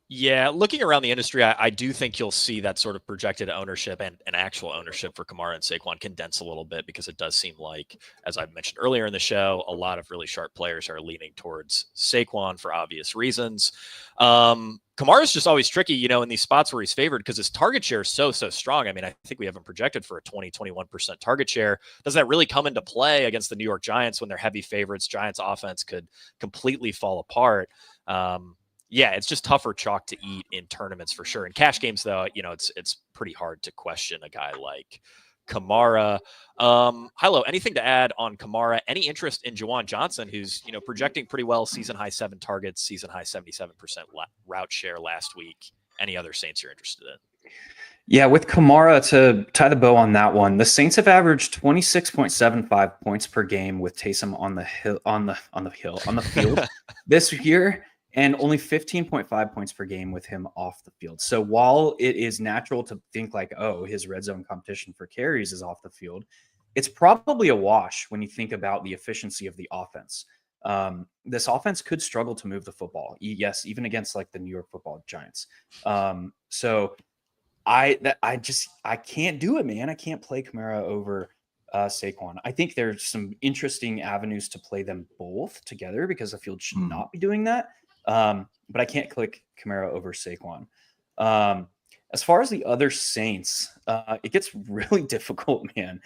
Yeah, looking around the industry, I do think you'll see that sort of projected ownership and actual ownership for Kamara and Saquon condense a little bit, because it does seem like, as I mentioned earlier in the show, a lot of really sharp players are leaning towards Saquon for obvious reasons. Kamara's just always tricky, in these spots where he's favored, because his target share is so strong. I mean, I think we have him projected for a 21% target share. Does that really come into play against the New York Giants when they're heavy favorites? Giants offense could completely fall apart. Yeah, it's just tougher chalk to eat in tournaments for sure. In cash games, though, it's pretty hard to question a guy like Kamara. Hilo, anything to add on Kamara? Any interest in Juwan Johnson, who's projecting pretty well, season high 7 targets, season high 77% route share last week? Any other Saints you're interested in? Yeah, with Kamara, to tie the bow on that one, the Saints have averaged 26.75 points per game with Taysom on the field this year, and only 15.5 points per game with him off the field. So while it is natural to think like, oh, his red zone competition for carries is off the field, it's probably a wash when you think about the efficiency of the offense. This offense could struggle to move the football. Yes, even against like the New York Football Giants. So I can't do it, man. I can't play Kamara over Saquon. I think there's some interesting avenues to play them both together, because the field should not be doing that. But I can't click Kamara over Saquon. As far as the other Saints, it gets really difficult, man.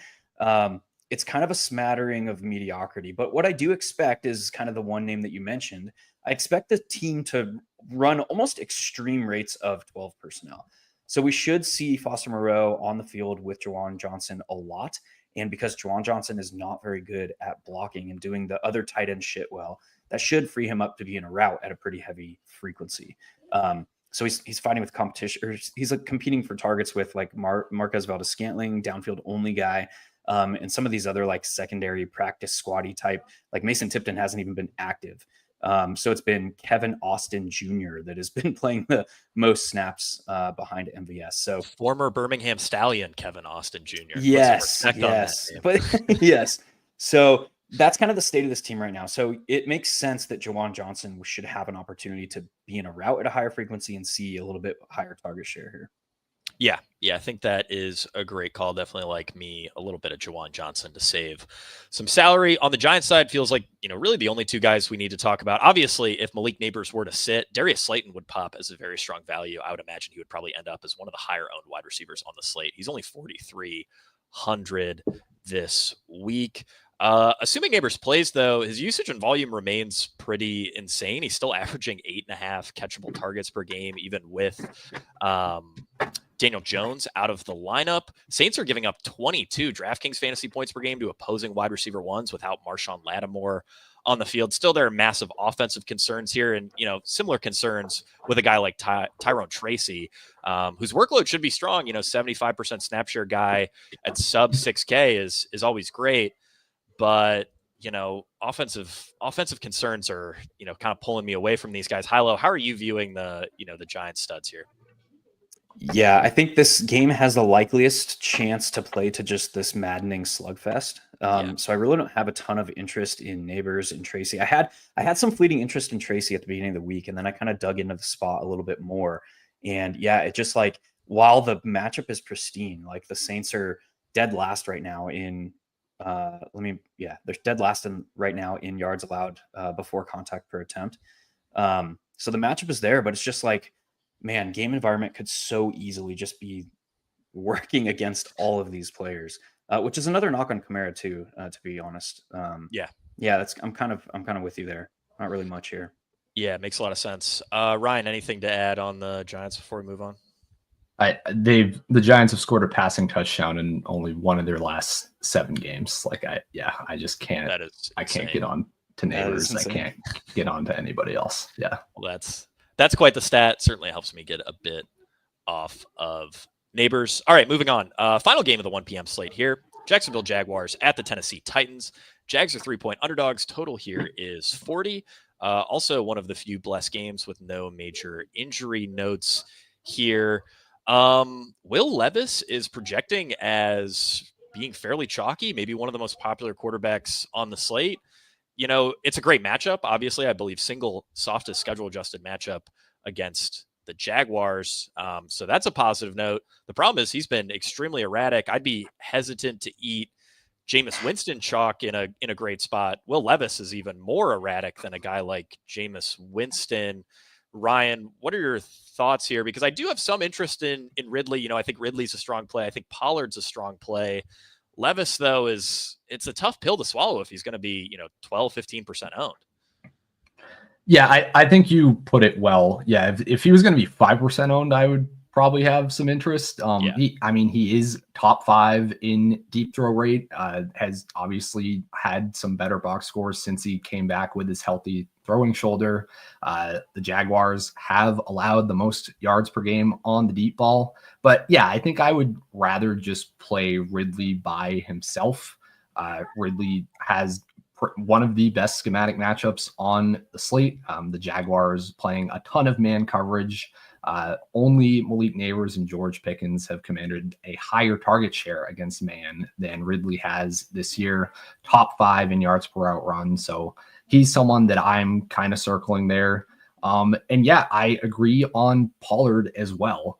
It's kind of a smattering of mediocrity. But what I do expect is kind of the one name that you mentioned. I expect the team to run almost extreme rates of 12 personnel. So we should see Foster Moreau on the field with Juwan Johnson a lot. And because Juwan Johnson is not very good at blocking and doing the other tight end shit well, that should free him up to be in a route at a pretty heavy frequency. So he's fighting with competition, or he's like competing for targets with like Marquez Valdes-Scantling, downfield only guy, and some of these other like secondary practice squatty type, like Mason Tipton hasn't even been active. So it's been Kevin Austin Jr. that has been playing the most snaps behind MVS. So former Birmingham Stallion Kevin Austin Jr. Yes. But yes. So that's kind of the state of this team right now. So it makes sense that Juwan Johnson should have an opportunity to be in a route at a higher frequency and see a little bit higher target share here. Yeah, I think that is a great call. Definitely like me, a little bit of Juwan Johnson to save some salary. On the Giants side, feels like, really the only two guys we need to talk about. Obviously, if Malik Neighbors were to sit, Darius Slayton would pop as a very strong value. I would imagine he would probably end up as one of the higher owned wide receivers on the slate. He's only 4,300 this week. Assuming Neighbors plays, though, his usage and volume remains pretty insane. He's still averaging 8.5 catchable targets per game, even with Daniel Jones out of the lineup. Saints are giving up 22 DraftKings fantasy points per game to opposing wide receiver ones without Marshawn Lattimore on the field. Still, there are massive offensive concerns here, and similar concerns with a guy like Tyrone Tracy, whose workload should be strong. 75% snap share guy at sub 6K is always great. But offensive concerns are, kind of pulling me away from these guys. HiLow, how are you viewing the Giants studs here? Yeah, I think this game has the likeliest chance to play to just this maddening slugfest. So I really don't have a ton of interest in Neighbors and Tracy. I had some fleeting interest in Tracy at the beginning of the week, and then I kind of dug into the spot a little bit more. And yeah, it just like, while the matchup is pristine, like the Saints are dead last right now in they're dead last right now in yards allowed before contact per attempt. So the matchup is there, but it's just like, man, game environment could so easily just be working against all of these players, which is another knock on Kamara too, to be honest. I'm kind of with you there. Not really much here. Yeah, it makes a lot of sense. Ryan, anything to add on the Giants before we move on? The Giants have scored a passing touchdown in only one of their last 7 games. I just can't. That is insane. I can't get on to Neighbors. I can't get on to anybody else. Yeah. Well, that's quite the stat. Certainly helps me get a bit off of Neighbors. All right, moving on. Final game of the 1 p.m. slate here. Jacksonville Jaguars at the Tennessee Titans. Jags are 3-point underdogs. Total here is 40. Also one of the few blessed games with no major injury notes here. Will Levis is projecting as being fairly chalky, maybe one of the most popular quarterbacks on the slate. It's a great matchup. Obviously, I believe single softest schedule adjusted matchup against the Jaguars. So that's a positive note. The problem is he's been extremely erratic. I'd be hesitant to eat Jameis Winston chalk in a great spot. Will Levis is even more erratic than a guy like Jameis Winston. Ryan, what are your thoughts here? Because I do have some interest in Ridley. I think Ridley's a strong play. I think Pollard's a strong play. Levis, though, it's a tough pill to swallow if he's going to be, 12, 15% owned. Yeah, I think you put it well. Yeah, if he was going to be 5% owned, I would probably have some interest. He is top 5 in deep throw rate, has obviously had some better box scores since he came back with his healthy throwing shoulder. The Jaguars have allowed the most yards per game on the deep ball. But yeah, I think I would rather just play Ridley by himself. Ridley has one of the best schematic matchups on the slate. The Jaguars playing a ton of man coverage. Only Malik Neighbors and George Pickens have commanded a higher target share against man than Ridley has this year. Top 5 in yards per route run. So he's someone that I'm kind of circling there. And yeah, I agree on Pollard as well,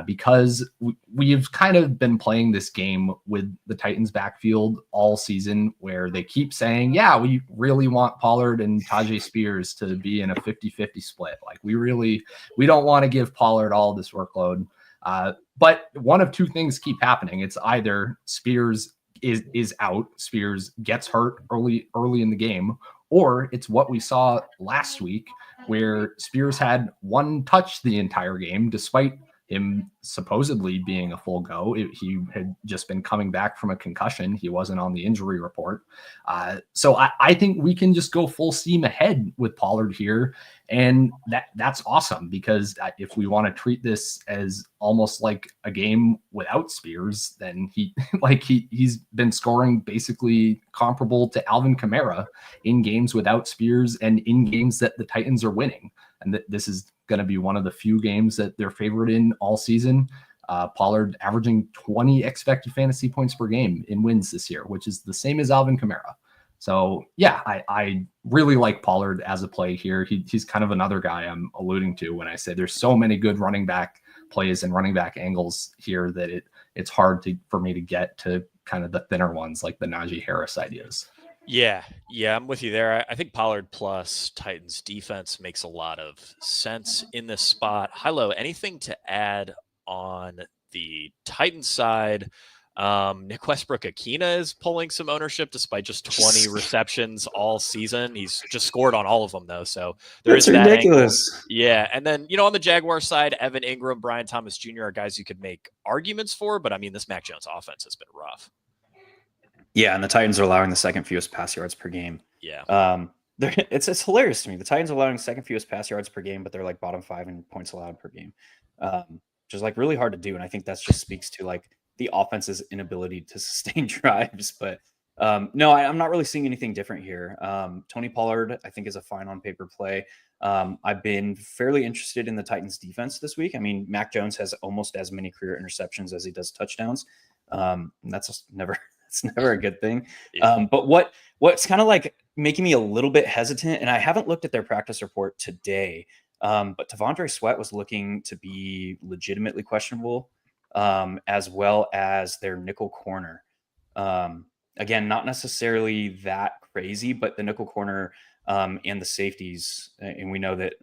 because we've kind of been playing this game with the Titans backfield all season where they keep saying, yeah, we really want Pollard and Tajay Spears to be in a 50-50 split. Like we don't want to give Pollard all this workload. But one of two things keep happening. It's either Spears is out, Spears gets hurt early in the game, or it's what we saw last week where Spears had 1 touch the entire game, despite him supposedly being a full go. He had just been coming back from a concussion. He wasn't on the injury report. So I think we can just go full steam ahead with Pollard here. And that's awesome, because if we want to treat this as almost like a game without Spears, then he's been scoring basically comparable to Alvin Kamara in games without Spears and in games that the Titans are winning. And this is going to be one of the few games that they're favored in all season. Pollard averaging 20 expected fantasy points per game in wins this year, which is the same as Alvin Kamara. So yeah, I really like Pollard as a play here. He's kind of another guy I'm alluding to when I say there's so many good running back plays and running back angles here that it's hard for me to get to kind of the thinner ones like the Najee Harris ideas. Yeah, I'm with you there. I think Pollard plus Titans defense makes a lot of sense in this spot. HiLow, anything to add on the Titans side? Nick Westbrook-Akina is pulling some ownership despite just 20 receptions all season. He's just scored on all of them, though. So that's ridiculous. Yeah. And then, on the Jaguar side, Evan Ingram, Brian Thomas Jr. are guys you could make arguments for. But, this Mac Jones offense has been rough. Yeah, and the Titans are allowing the second fewest pass yards per game. Yeah. It's hilarious to me. The Titans are allowing second fewest pass yards per game, but they're like bottom 5 in points allowed per game, which is like really hard to do. And I think that just speaks to like the offense's inability to sustain drives. But No, I'm not really seeing anything different here. Tony Pollard, I think, is a fine on paper play. I've been fairly interested in the Titans defense this week. I mean, Mac Jones has almost as many career interceptions as he does touchdowns. That's just never, it's never a good thing. But what's kind of like making me a little bit hesitant, and I haven't looked at their practice report today, but T'Vondre Sweat was looking to be legitimately questionable, as well as their nickel corner. Again, not necessarily that crazy, but the nickel corner and the safeties, and we know that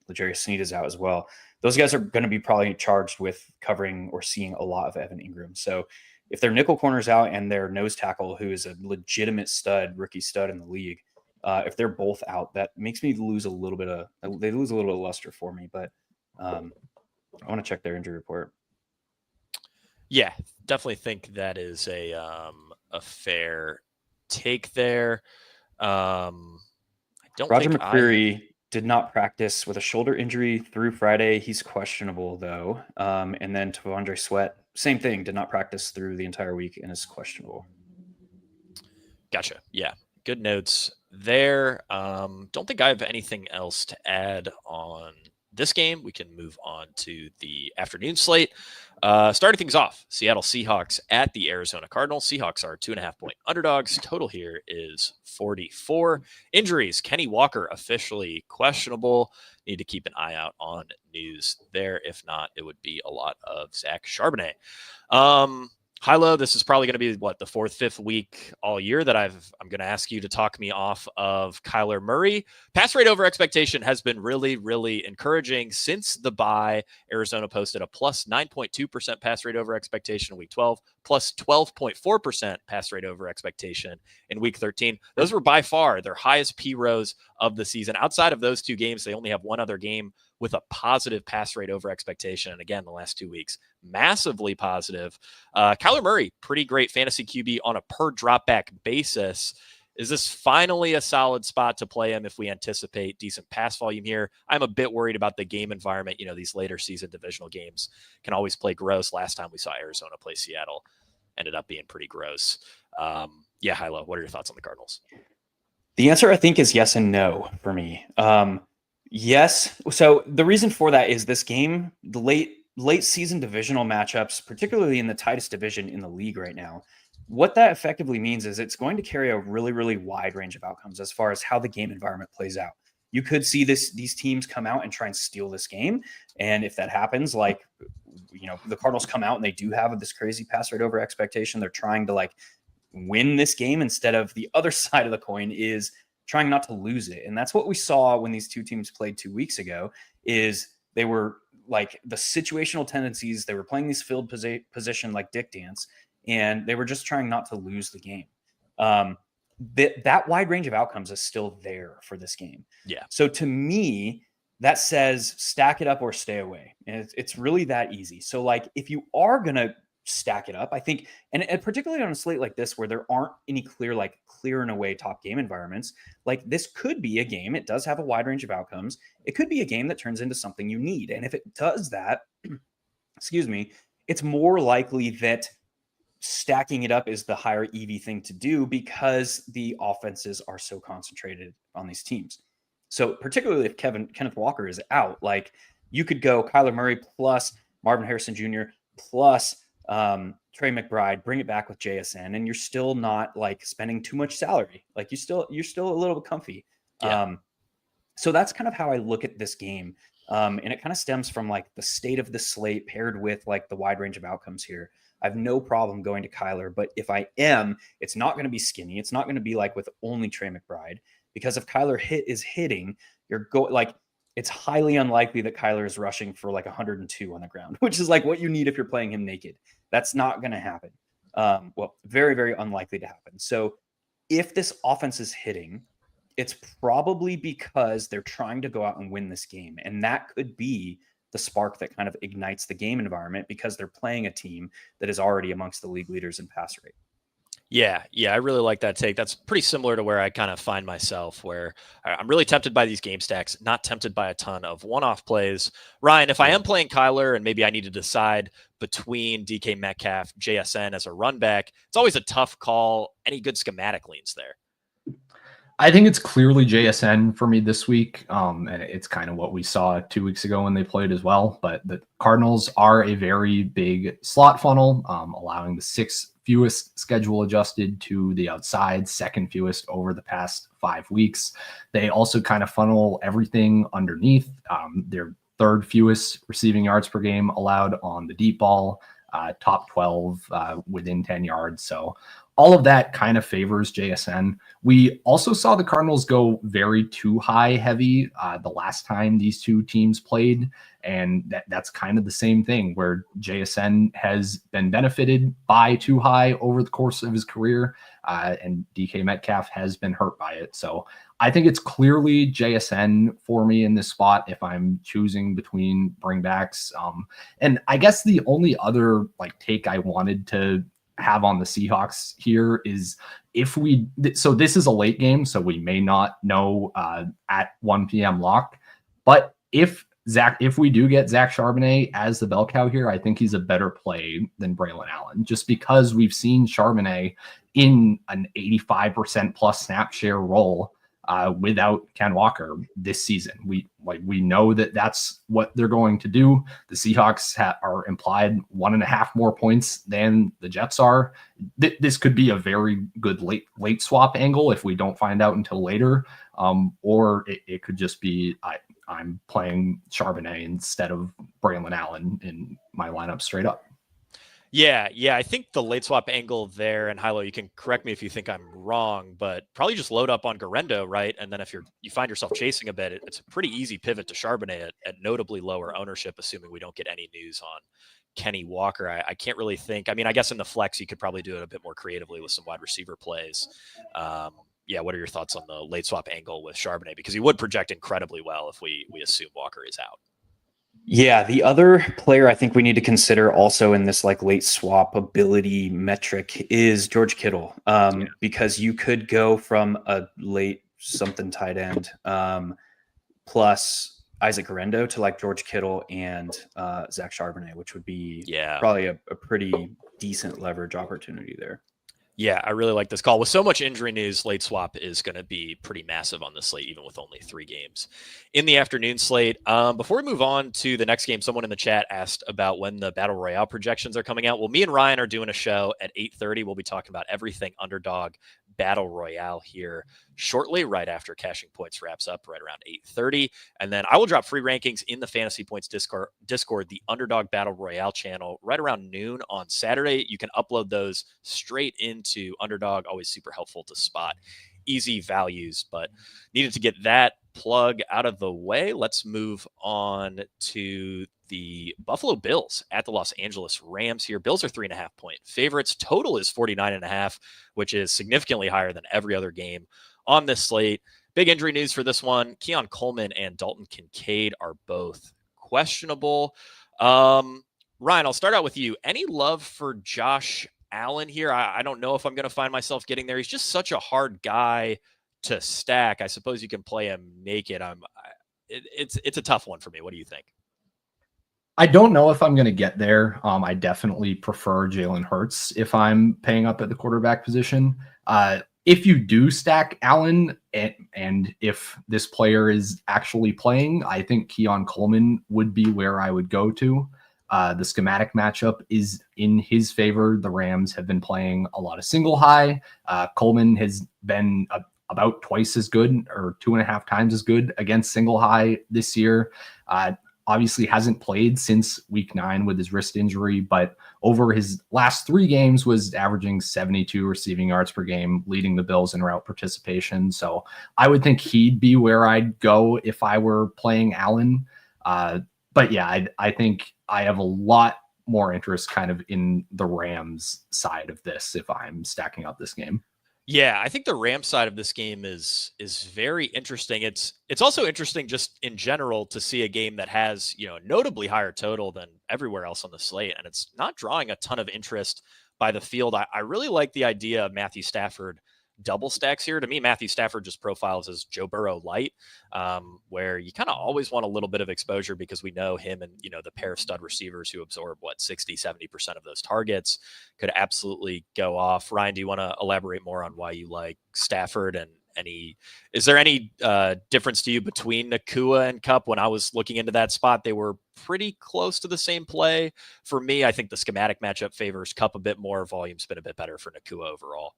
L'Jarius Sneed is out as well. Those guys are going to be probably charged with covering or seeing a lot of Evan Ingram. So if their nickel corner's out and their nose tackle, who is a legitimate rookie stud in the league, if they're both out, that makes me lose a little bit of luster for me. But I want to check their injury report. Yeah, definitely think that is a fair take there. I don't Roger think McCreary did not practice with a shoulder injury through Friday. He's questionable though. And then T'Vondre Sweat, same thing, did not practice through the entire week and is questionable. Gotcha. Yeah, good notes there. Don't think I have anything else to add on this game. We can move on to the afternoon slate. Starting things off, Seattle Seahawks at the Arizona Cardinals. Seahawks are 2.5-point underdogs. Total here is 44. Injuries, Kenny Walker officially questionable. Need to keep an eye out on news there. If not, it would be a lot of Zach Charbonnet. HiLow, this is probably going to be the fourth, fifth week all year that I'm going to ask you to talk me off of Kyler Murray. Pass rate over expectation has been really, really encouraging since the bye. Arizona posted a plus 9.2% pass rate over expectation in week 12, plus 12.4% pass rate over expectation in week 13. Those were by far their highest P rows of the season. Outside of those two games, they only have one other game with a positive pass rate over expectation. And again, the last 2 weeks, massively positive. Kyler Murray, pretty great fantasy QB on a per drop back basis. Is this finally a solid spot to play him if we anticipate decent pass volume here? I'm a bit worried about the game environment. These later season divisional games can always play gross. Last time we saw Arizona play Seattle ended up being pretty gross. Yeah, HiLow, what are your thoughts on the Cardinals? The answer, I think, is yes and no for me. Yes. So the reason for that is this game, the late season divisional matchups, particularly in the tightest division in the league right now, what that effectively means is it's going to carry a really, really wide range of outcomes as far as how the game environment plays out. You could see these teams come out and try and steal this game. And if that happens, the Cardinals come out and they do have this crazy pass rate over expectation. They're trying to win this game instead of the other side of the coin is trying not to lose it. And that's what we saw when these two teams played 2 weeks ago is they were the situational tendencies. They were playing these field position like Dick Dance, and they were just trying not to lose the game. That wide range of outcomes is still there for this game. Yeah. So to me, that says stack it up or stay away. And it's really that easy. So if you are going to stack it up, I think, and particularly on a slate like this where there aren't any clear and away top game environments, this could be a game. It does have a wide range of outcomes. It could be a game that turns into something you need. And if it does that, it's more likely that stacking it up is the higher EV thing to do because the offenses are so concentrated on these teams. So particularly if Kenneth Walker is out, you could go Kyler Murray plus Marvin Harrison Jr. plus Trey McBride, bring it back with JSN, and you're still not spending too much salary. You're still a little bit comfy. Yeah. So that's kind of how I look at this game. And it kind of stems from the state of the slate paired with the wide range of outcomes here. I have no problem going to Kyler, but if I am, it's not going to be skinny. It's not going to be with only Trey McBride, because if Kyler is hitting, it's highly unlikely that Kyler is rushing for 102 on the ground, which is what you need if you're playing him naked. That's not going to happen. Very, very unlikely to happen. So if this offense is hitting, it's probably because they're trying to go out and win this game. And that could be the spark that kind of ignites the game environment because they're playing a team that is already amongst the league leaders in pass rate. Yeah, I really like that take. That's pretty similar to where I kind of find myself, where I'm really tempted by these game stacks, not tempted by a ton of one-off plays. Ryan, if I am playing Kyler and maybe I need to decide between DK Metcalf, JSN as a run back, it's always a tough call. Any good schematic leans there? I think it's clearly JSN for me this week. And it's kind of what we saw 2 weeks ago when they played as well. But the Cardinals are a very big slot funnel, allowing the 6th fewest schedule adjusted to the outside, 2nd fewest over the past 5 weeks. They also kind of funnel everything underneath. They're 3rd fewest receiving yards per game allowed on the deep ball, top 12 within 10 yards. So all of that kind of favors JSN. We also saw the Cardinals go very too high heavy the last time these two teams played. And that's kind of the same thing where JSN has been benefited by too high over the course of his career. And DK Metcalf has been hurt by it. So I think it's clearly JSN for me in this spot if I'm choosing between bringbacks. And I guess the only other take I wanted to have on the Seahawks here is so this is a late game, so we may not know at 1 p.m. lock, but if we do get Zach Charbonnet as the bell cow here, I think he's a better play than Braylon Allen, just because we've seen Charbonnet in an 85% plus snap share role without Ken Walker this season. We know that that's what they're going to do. The Seahawks are implied 1.5 more points than the Jets are. This could be a very good late swap angle if we don't find out until later, or it could just be I'm playing Charbonnet instead of Braylon Allen in my lineup straight up. Yeah. I think the late swap angle there, and HiLo, you can correct me if you think I'm wrong, but probably just load up on Garendo, right? And then if you find yourself chasing a bit, it's a pretty easy pivot to Charbonnet at notably lower ownership, assuming we don't get any news on Kenny Walker. I can't really think. I mean, I guess in the flex, you could probably do it a bit more creatively with some wide receiver plays. What are your thoughts on the late swap angle with Charbonnet? Because he would project incredibly well if we assume Walker is out. Yeah, the other player I think we need to consider also in this late swap ability metric is George Kittle, because you could go from a late something tight end plus Isaac Garendo to George Kittle and Zach Charbonnet, which would be probably a pretty decent leverage opportunity there. Yeah, I really like this call. With so much injury news, late swap is going to be pretty massive on the slate, even with only 3 games in the afternoon slate. Before we move on to the next game, someone in the chat asked about when the Battle Royale projections are coming out. Well, me and Ryan are doing a show at 8:30. We'll be talking about everything Underdog Battle Royale here shortly, right after Cashing Points wraps up, right around 8:30. And then I will drop free rankings in the Fantasy Points Discord, the Underdog Battle Royale channel, right around noon on Saturday. You can upload those straight into Underdog. Always super helpful to spot easy values, but needed to get that plug out of the way. Let's move on to the Buffalo Bills at the Los Angeles Rams here. Bills are 3.5 point favorites. Total is 49.5, which is significantly higher than every other game on this slate. Big injury news for this one. Keon Coleman and Dalton Kincaid are both questionable. Ryan, I'll start out with you. Any love for Josh Allen here? I don't know if I'm going to find myself getting there. He's just such a hard guy to stack. I suppose you can play him naked. It's a tough one for me. What do you think? I don't know if I'm going to get there. I definitely prefer Jalen Hurts if I'm paying up at the quarterback position. If you do stack Allen and if this player is actually playing, I think Keon Coleman would be where I would go to. The schematic matchup is in his favor. The Rams have been playing a lot of single high. Coleman has been about twice as good or 2.5 times as good against single high this year. Obviously hasn't played since week 9 with his wrist injury, but over his last 3 games was averaging 72 receiving yards per game, leading the Bills in route participation. So I would think he'd be where I'd go if I were playing Allen. But yeah, I think I have a lot more interest kind of in the Rams side of this if I'm stacking up this game. Yeah, I think the Rams side of this game is very interesting. It's also interesting just in general to see a game that has, notably higher total than everywhere else on the slate, and it's not drawing a ton of interest by the field. I really like the idea of Matthew Stafford double stacks here. To me, Matthew Stafford just profiles as Joe Burrow light, where you kind of always want a little bit of exposure because we know him and, the pair of stud receivers who absorb 60-70% of those targets could absolutely go off. Ryan, do you want to elaborate more on why you like Stafford, and is there any difference to you between Nacua and Kupp? When I was looking into that spot, they were pretty close to the same play. For me, I think the schematic matchup favors Kupp a bit more. Volume's been a bit better for Nacua overall.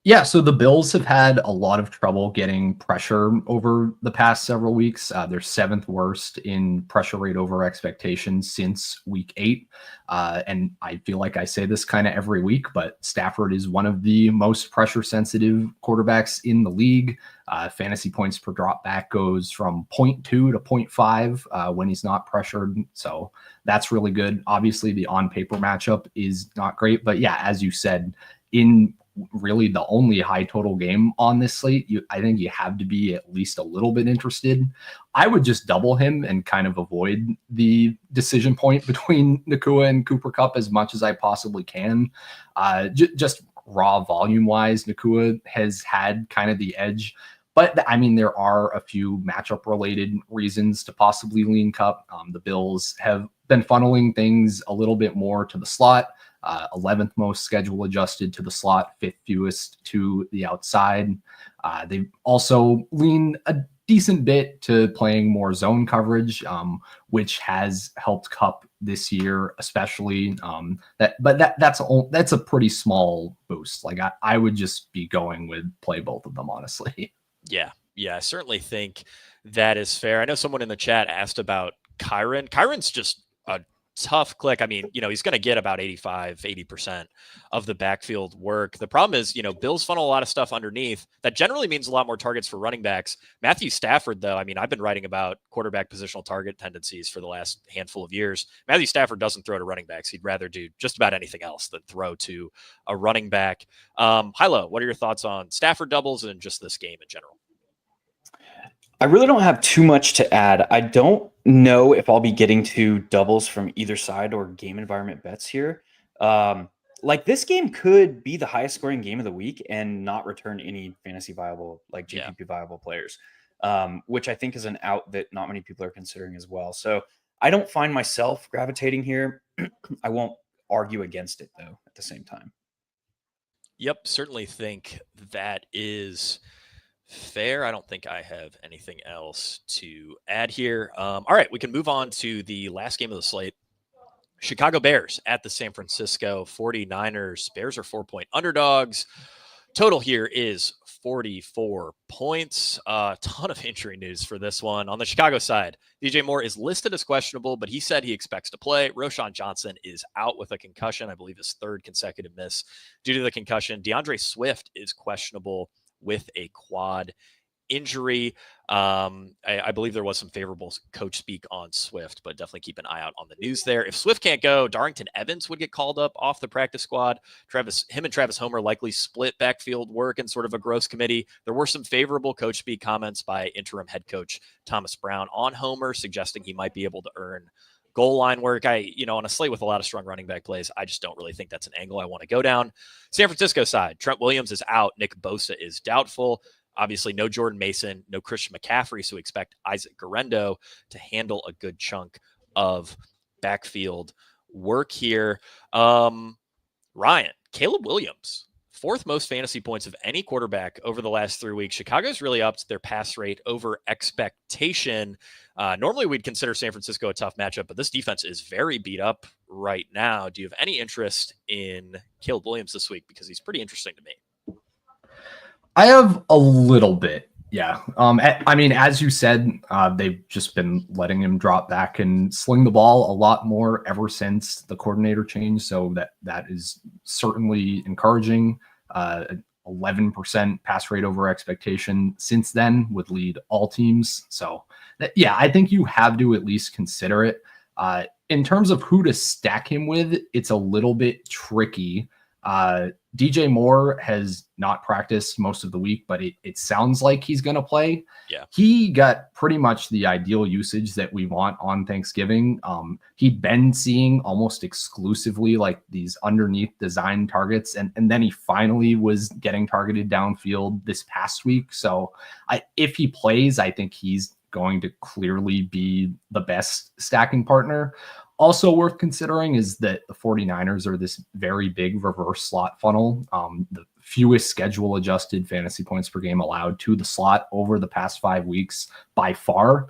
Yeah, so the Bills have had a lot of trouble getting pressure over the past several weeks. They're 7th worst in pressure rate over expectations since week 8. And I feel like I say this kind of every week, but Stafford is one of the most pressure sensitive quarterbacks in the league. Fantasy points per drop back goes from 0.2 to 0.5 when he's not pressured. So that's really good. Obviously, the on paper matchup is not great, but yeah, as you said, in really the only high total game on this slate, I think you have to be at least a little bit interested. I would just double him and kind of avoid the decision point between Nacua and Cooper Kupp as much as I possibly can. Just raw volume wise, Nacua has had kind of the edge. But I mean, there are a few matchup related reasons to possibly lean Kupp. The Bills have been funneling things a little bit more to the slot. 11th most schedule adjusted to the slot, 5th fewest to the outside. They also lean a decent bit to playing more zone coverage, which has helped Kupp this year, especially. That's a pretty small boost. Like I would just be going with play both of them, honestly. Yeah, I certainly think that is fair. I know someone in the chat asked about Kyren. Kyren's just a tough click. I mean, he's going to get about 80% of the backfield work. The problem is, Bills funnel a lot of stuff underneath. That generally means a lot more targets for running backs. Matthew Stafford, though, I mean, I've been writing about quarterback positional target tendencies for the last handful of years. Matthew Stafford doesn't throw to running backs. He'd rather do just about anything else than throw to a running back. HiLo, what are your thoughts on Stafford doubles and just this game in general? I really don't have too much to add. I don't know if I'll be getting to doubles from either side or game environment bets here. This game could be the highest scoring game of the week and not return any fantasy viable, GPP viable players, which I think is an out that not many people are considering as well. So I don't find myself gravitating here. I won't argue against it, though, at the same time. Yep, certainly think that is fair. I don't think I have anything else to add here. All right, we can move on to the last game of the slate. Chicago Bears at the San Francisco 49ers. Bears are 4-point underdogs. Total here is 44 points. A ton of injury news for this one. On the Chicago side, DJ Moore is listed as questionable, but he said he expects to play. Roschon Johnson is out with a concussion, I believe his 3rd consecutive miss due to the concussion. DeAndre Swift is questionable with a quad injury. I believe there was some favorable coach speak on Swift, but definitely keep an eye out on the news there. If Swift can't go, Darrington Evans would get called up off the practice squad. Him and Travis Homer likely split backfield work in sort of a gross committee. There were some favorable coach speak comments by interim head coach Thomas Brown on Homer, suggesting he might be able to earn goal line work. On a slate with a lot of strong running back plays, I just don't really think that's an angle I want to go down. San Francisco side, Trent Williams is out. Nick Bosa is doubtful. Obviously, no Jordan Mason, no Christian McCaffrey, so expect Isaac Guerrero to handle a good chunk of backfield work here. Ryan, Caleb Williams, 4th most fantasy points of any quarterback over the last 3 weeks. Chicago's really upped their pass rate over expectation. Normally, we'd consider San Francisco a tough matchup, but this defense is very beat up right now. Do you have any interest in Caleb Williams this week? Because he's pretty interesting to me. I have a little bit. Yeah. I mean, as you said, they've just been letting him drop back and sling the ball a lot more ever since the coordinator change. So that is certainly encouraging. 11% pass rate over expectation since then would lead all teams. So I think you have to at least consider it. In terms of who to stack him with, it's a little bit tricky. DJ Moore has not practiced most of the week, but it sounds like he's going to play. Yeah. He got pretty much the ideal usage that we want on Thanksgiving. He'd been seeing almost exclusively like these underneath design targets. And then he finally was getting targeted downfield this past week. So if he plays, I think he's going to clearly be the best stacking partner. Also worth considering is that the 49ers are this very big reverse slot funnel, the fewest schedule adjusted fantasy points per game allowed to the slot over the past 5 weeks by far.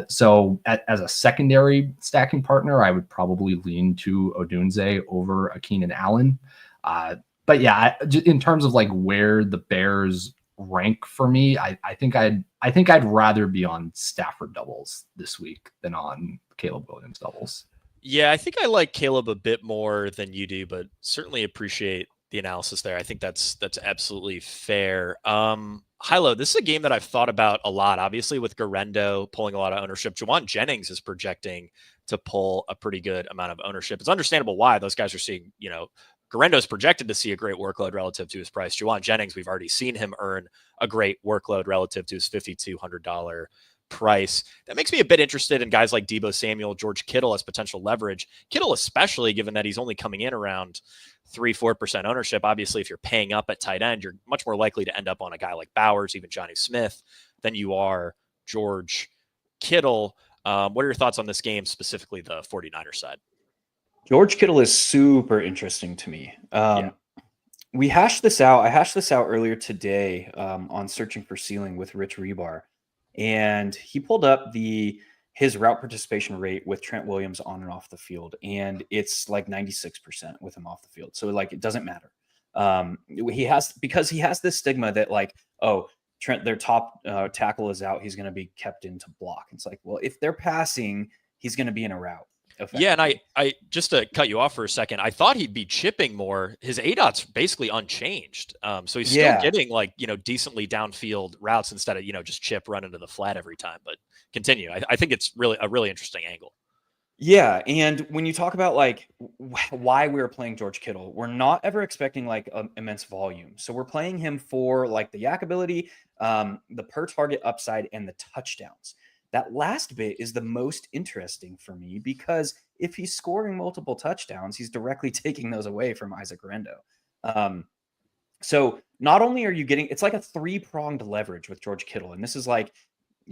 So as a secondary stacking partner, I would probably lean to Odunze over a Keenan Allen. But yeah, in terms of like where the Bears rank for me, I think I'd rather be on Stafford doubles this week than on Caleb Williams doubles. Yeah, I think I like Caleb a bit more than you do, but certainly appreciate the analysis there. I think that's absolutely fair. HiLo, this is a game that I've thought about a lot, obviously with Garendo pulling a lot of ownership. Juwan Jennings is projecting to pull a pretty good amount of ownership. It's understandable why those guys are seeing, Garendo's projected to see a great workload relative to his price. Juwan Jennings, we've already seen him earn a great workload relative to his $5,200 price. That makes me a bit interested in guys like Deebo Samuel, George Kittle as potential leverage. Kittle, especially given that he's only coming in around 3-4% ownership. Obviously, if you're paying up at tight end, you're much more likely to end up on a guy like Bowers, even Johnny Smith, than you are George Kittle. What are your thoughts on this game, specifically the 49ers side? George Kittle is super interesting to me. We hashed this out. I hashed this out earlier today on Searching for Ceiling with Rich Rebar. And he pulled up his route participation rate with Trent Williams on and off the field. And it's like 96% with him off the field. So like, it doesn't matter. Because he has this stigma that like, oh, Trent, their top tackle is out. He's going to be kept in to block. It's like, well, if they're passing, he's going to be in a route. Yeah, and I just to cut you off for a second, I thought he'd be chipping more. His ADOT's basically unchanged. So he's still getting like, decently downfield routes instead of, just chip run into the flat every time. But continue. I think it's really a really interesting angle. Yeah, and when you talk about like why we're playing George Kittle, we're not ever expecting like immense volume. So we're playing him for like the yak ability, the per target upside, and the touchdowns. That last bit is the most interesting for me because if he's scoring multiple touchdowns, he's directly taking those away from Isaac Garendo. So not only are you getting, it's like a 3-pronged leverage with George Kittle. And this is like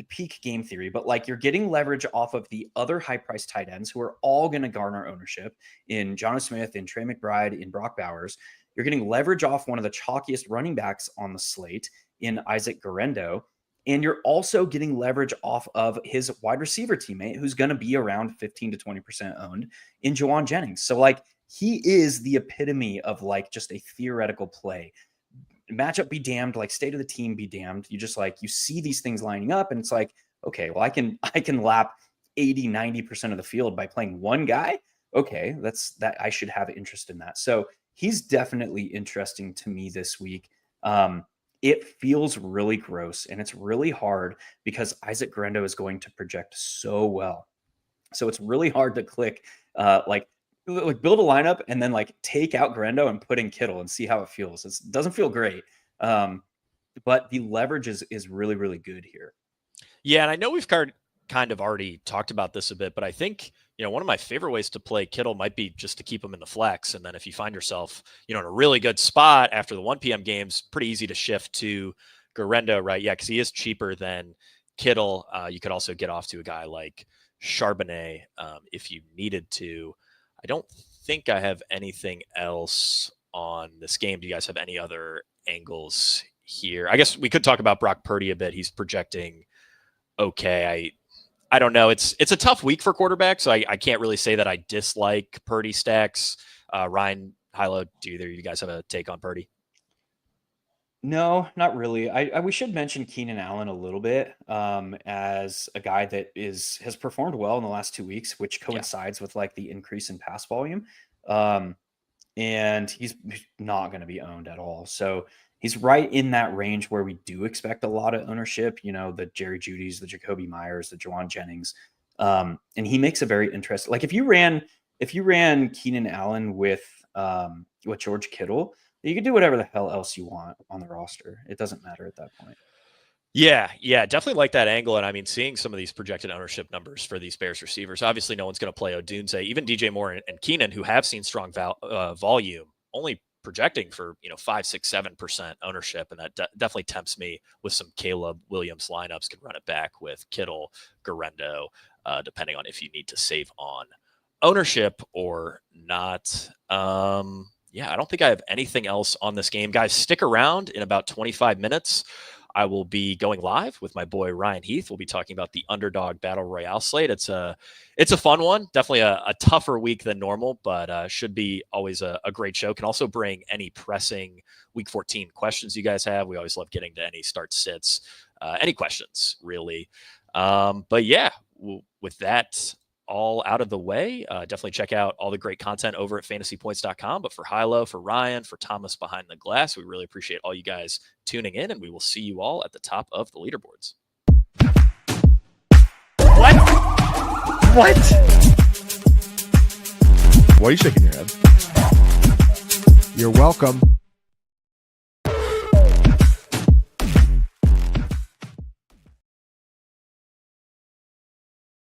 peak game theory, but like you're getting leverage off of the other high-priced tight ends who are all going to garner ownership in Jonnu Smith, in Trey McBride, in Brock Bowers. You're getting leverage off one of the chalkiest running backs on the slate in Isaac Garendo. And you're also getting leverage off of his wide receiver teammate, who's going to be around 15 to 20% owned in Juwan Jennings. So like he is the epitome of like just a theoretical play. Matchup be damned, like state of the team be damned. You just like, you see these things lining up and it's like, okay, well, I can lap 80, 90% of the field by playing one guy. Okay, that I should have interest in that. So he's definitely interesting to me this week. It feels really gross and it's really hard because Isaac Garendo is going to project so well. So it's really hard to click, like build a lineup and then like take out Garendo and put in Kittle and see how it feels. It doesn't feel great. But the leverage is really, really good here. Yeah. And I know we've kind of already talked about this a bit, but I think, one of my favorite ways to play Kittle might be just to keep him in the flex. And then if you find yourself, in a really good spot after the 1 p.m. games, pretty easy to shift to Garendo, right? Yeah, because he is cheaper than Kittle. You could also get off to a guy like Charbonnet if you needed to. I don't think I have anything else on this game. Do you guys have any other angles here? I guess we could talk about Brock Purdy a bit. He's projecting okay. I don't know. It's a tough week for quarterbacks, so I can't really say that I dislike Purdy stacks. Ryan, HiLo, do either of you guys have a take on Purdy? No, not really. We should mention Keenan Allen a little bit as a guy that has performed well in the last 2 weeks, which coincides with like the increase in pass volume. And he's not going to be owned at all. So he's right in that range where we do expect a lot of ownership, the Jerry Jeudy's, the Jacoby Myers, the Juwan Jennings. And he makes a very interesting, like if you ran Keenan Allen with George Kittle, You can do whatever the hell else you want on the roster. It doesn't matter at that point. Yeah, definitely like that angle. And I mean, seeing some of these projected ownership numbers for these Bears receivers, obviously no one's going to play Odunze, even DJ Moore and Keenan, who have seen strong volume, only projecting for 5, 6, 7% ownership, and that definitely tempts me with some Caleb Williams lineups. Can run it back with Kittle, Garendo, depending on if you need to save on ownership or not. I don't think I have anything else on this game, guys. Stick around. In about 25 minutes I will be going live with my boy Ryan Heath. We'll be talking about the Underdog Battle Royale slate. It's a fun one, definitely a tougher week than normal, but should be always a great show. Can also bring any pressing week 14 questions you guys have. We always love getting to any start sits, any questions really. But yeah, with that all out of the way, definitely check out all the great content over at fantasypoints.com. But for HiLow, for Ryan, for Thomas behind the glass, we really appreciate all you guys tuning in, and we will see you all at the top of the leaderboards. What? Why are you shaking your head? You're welcome.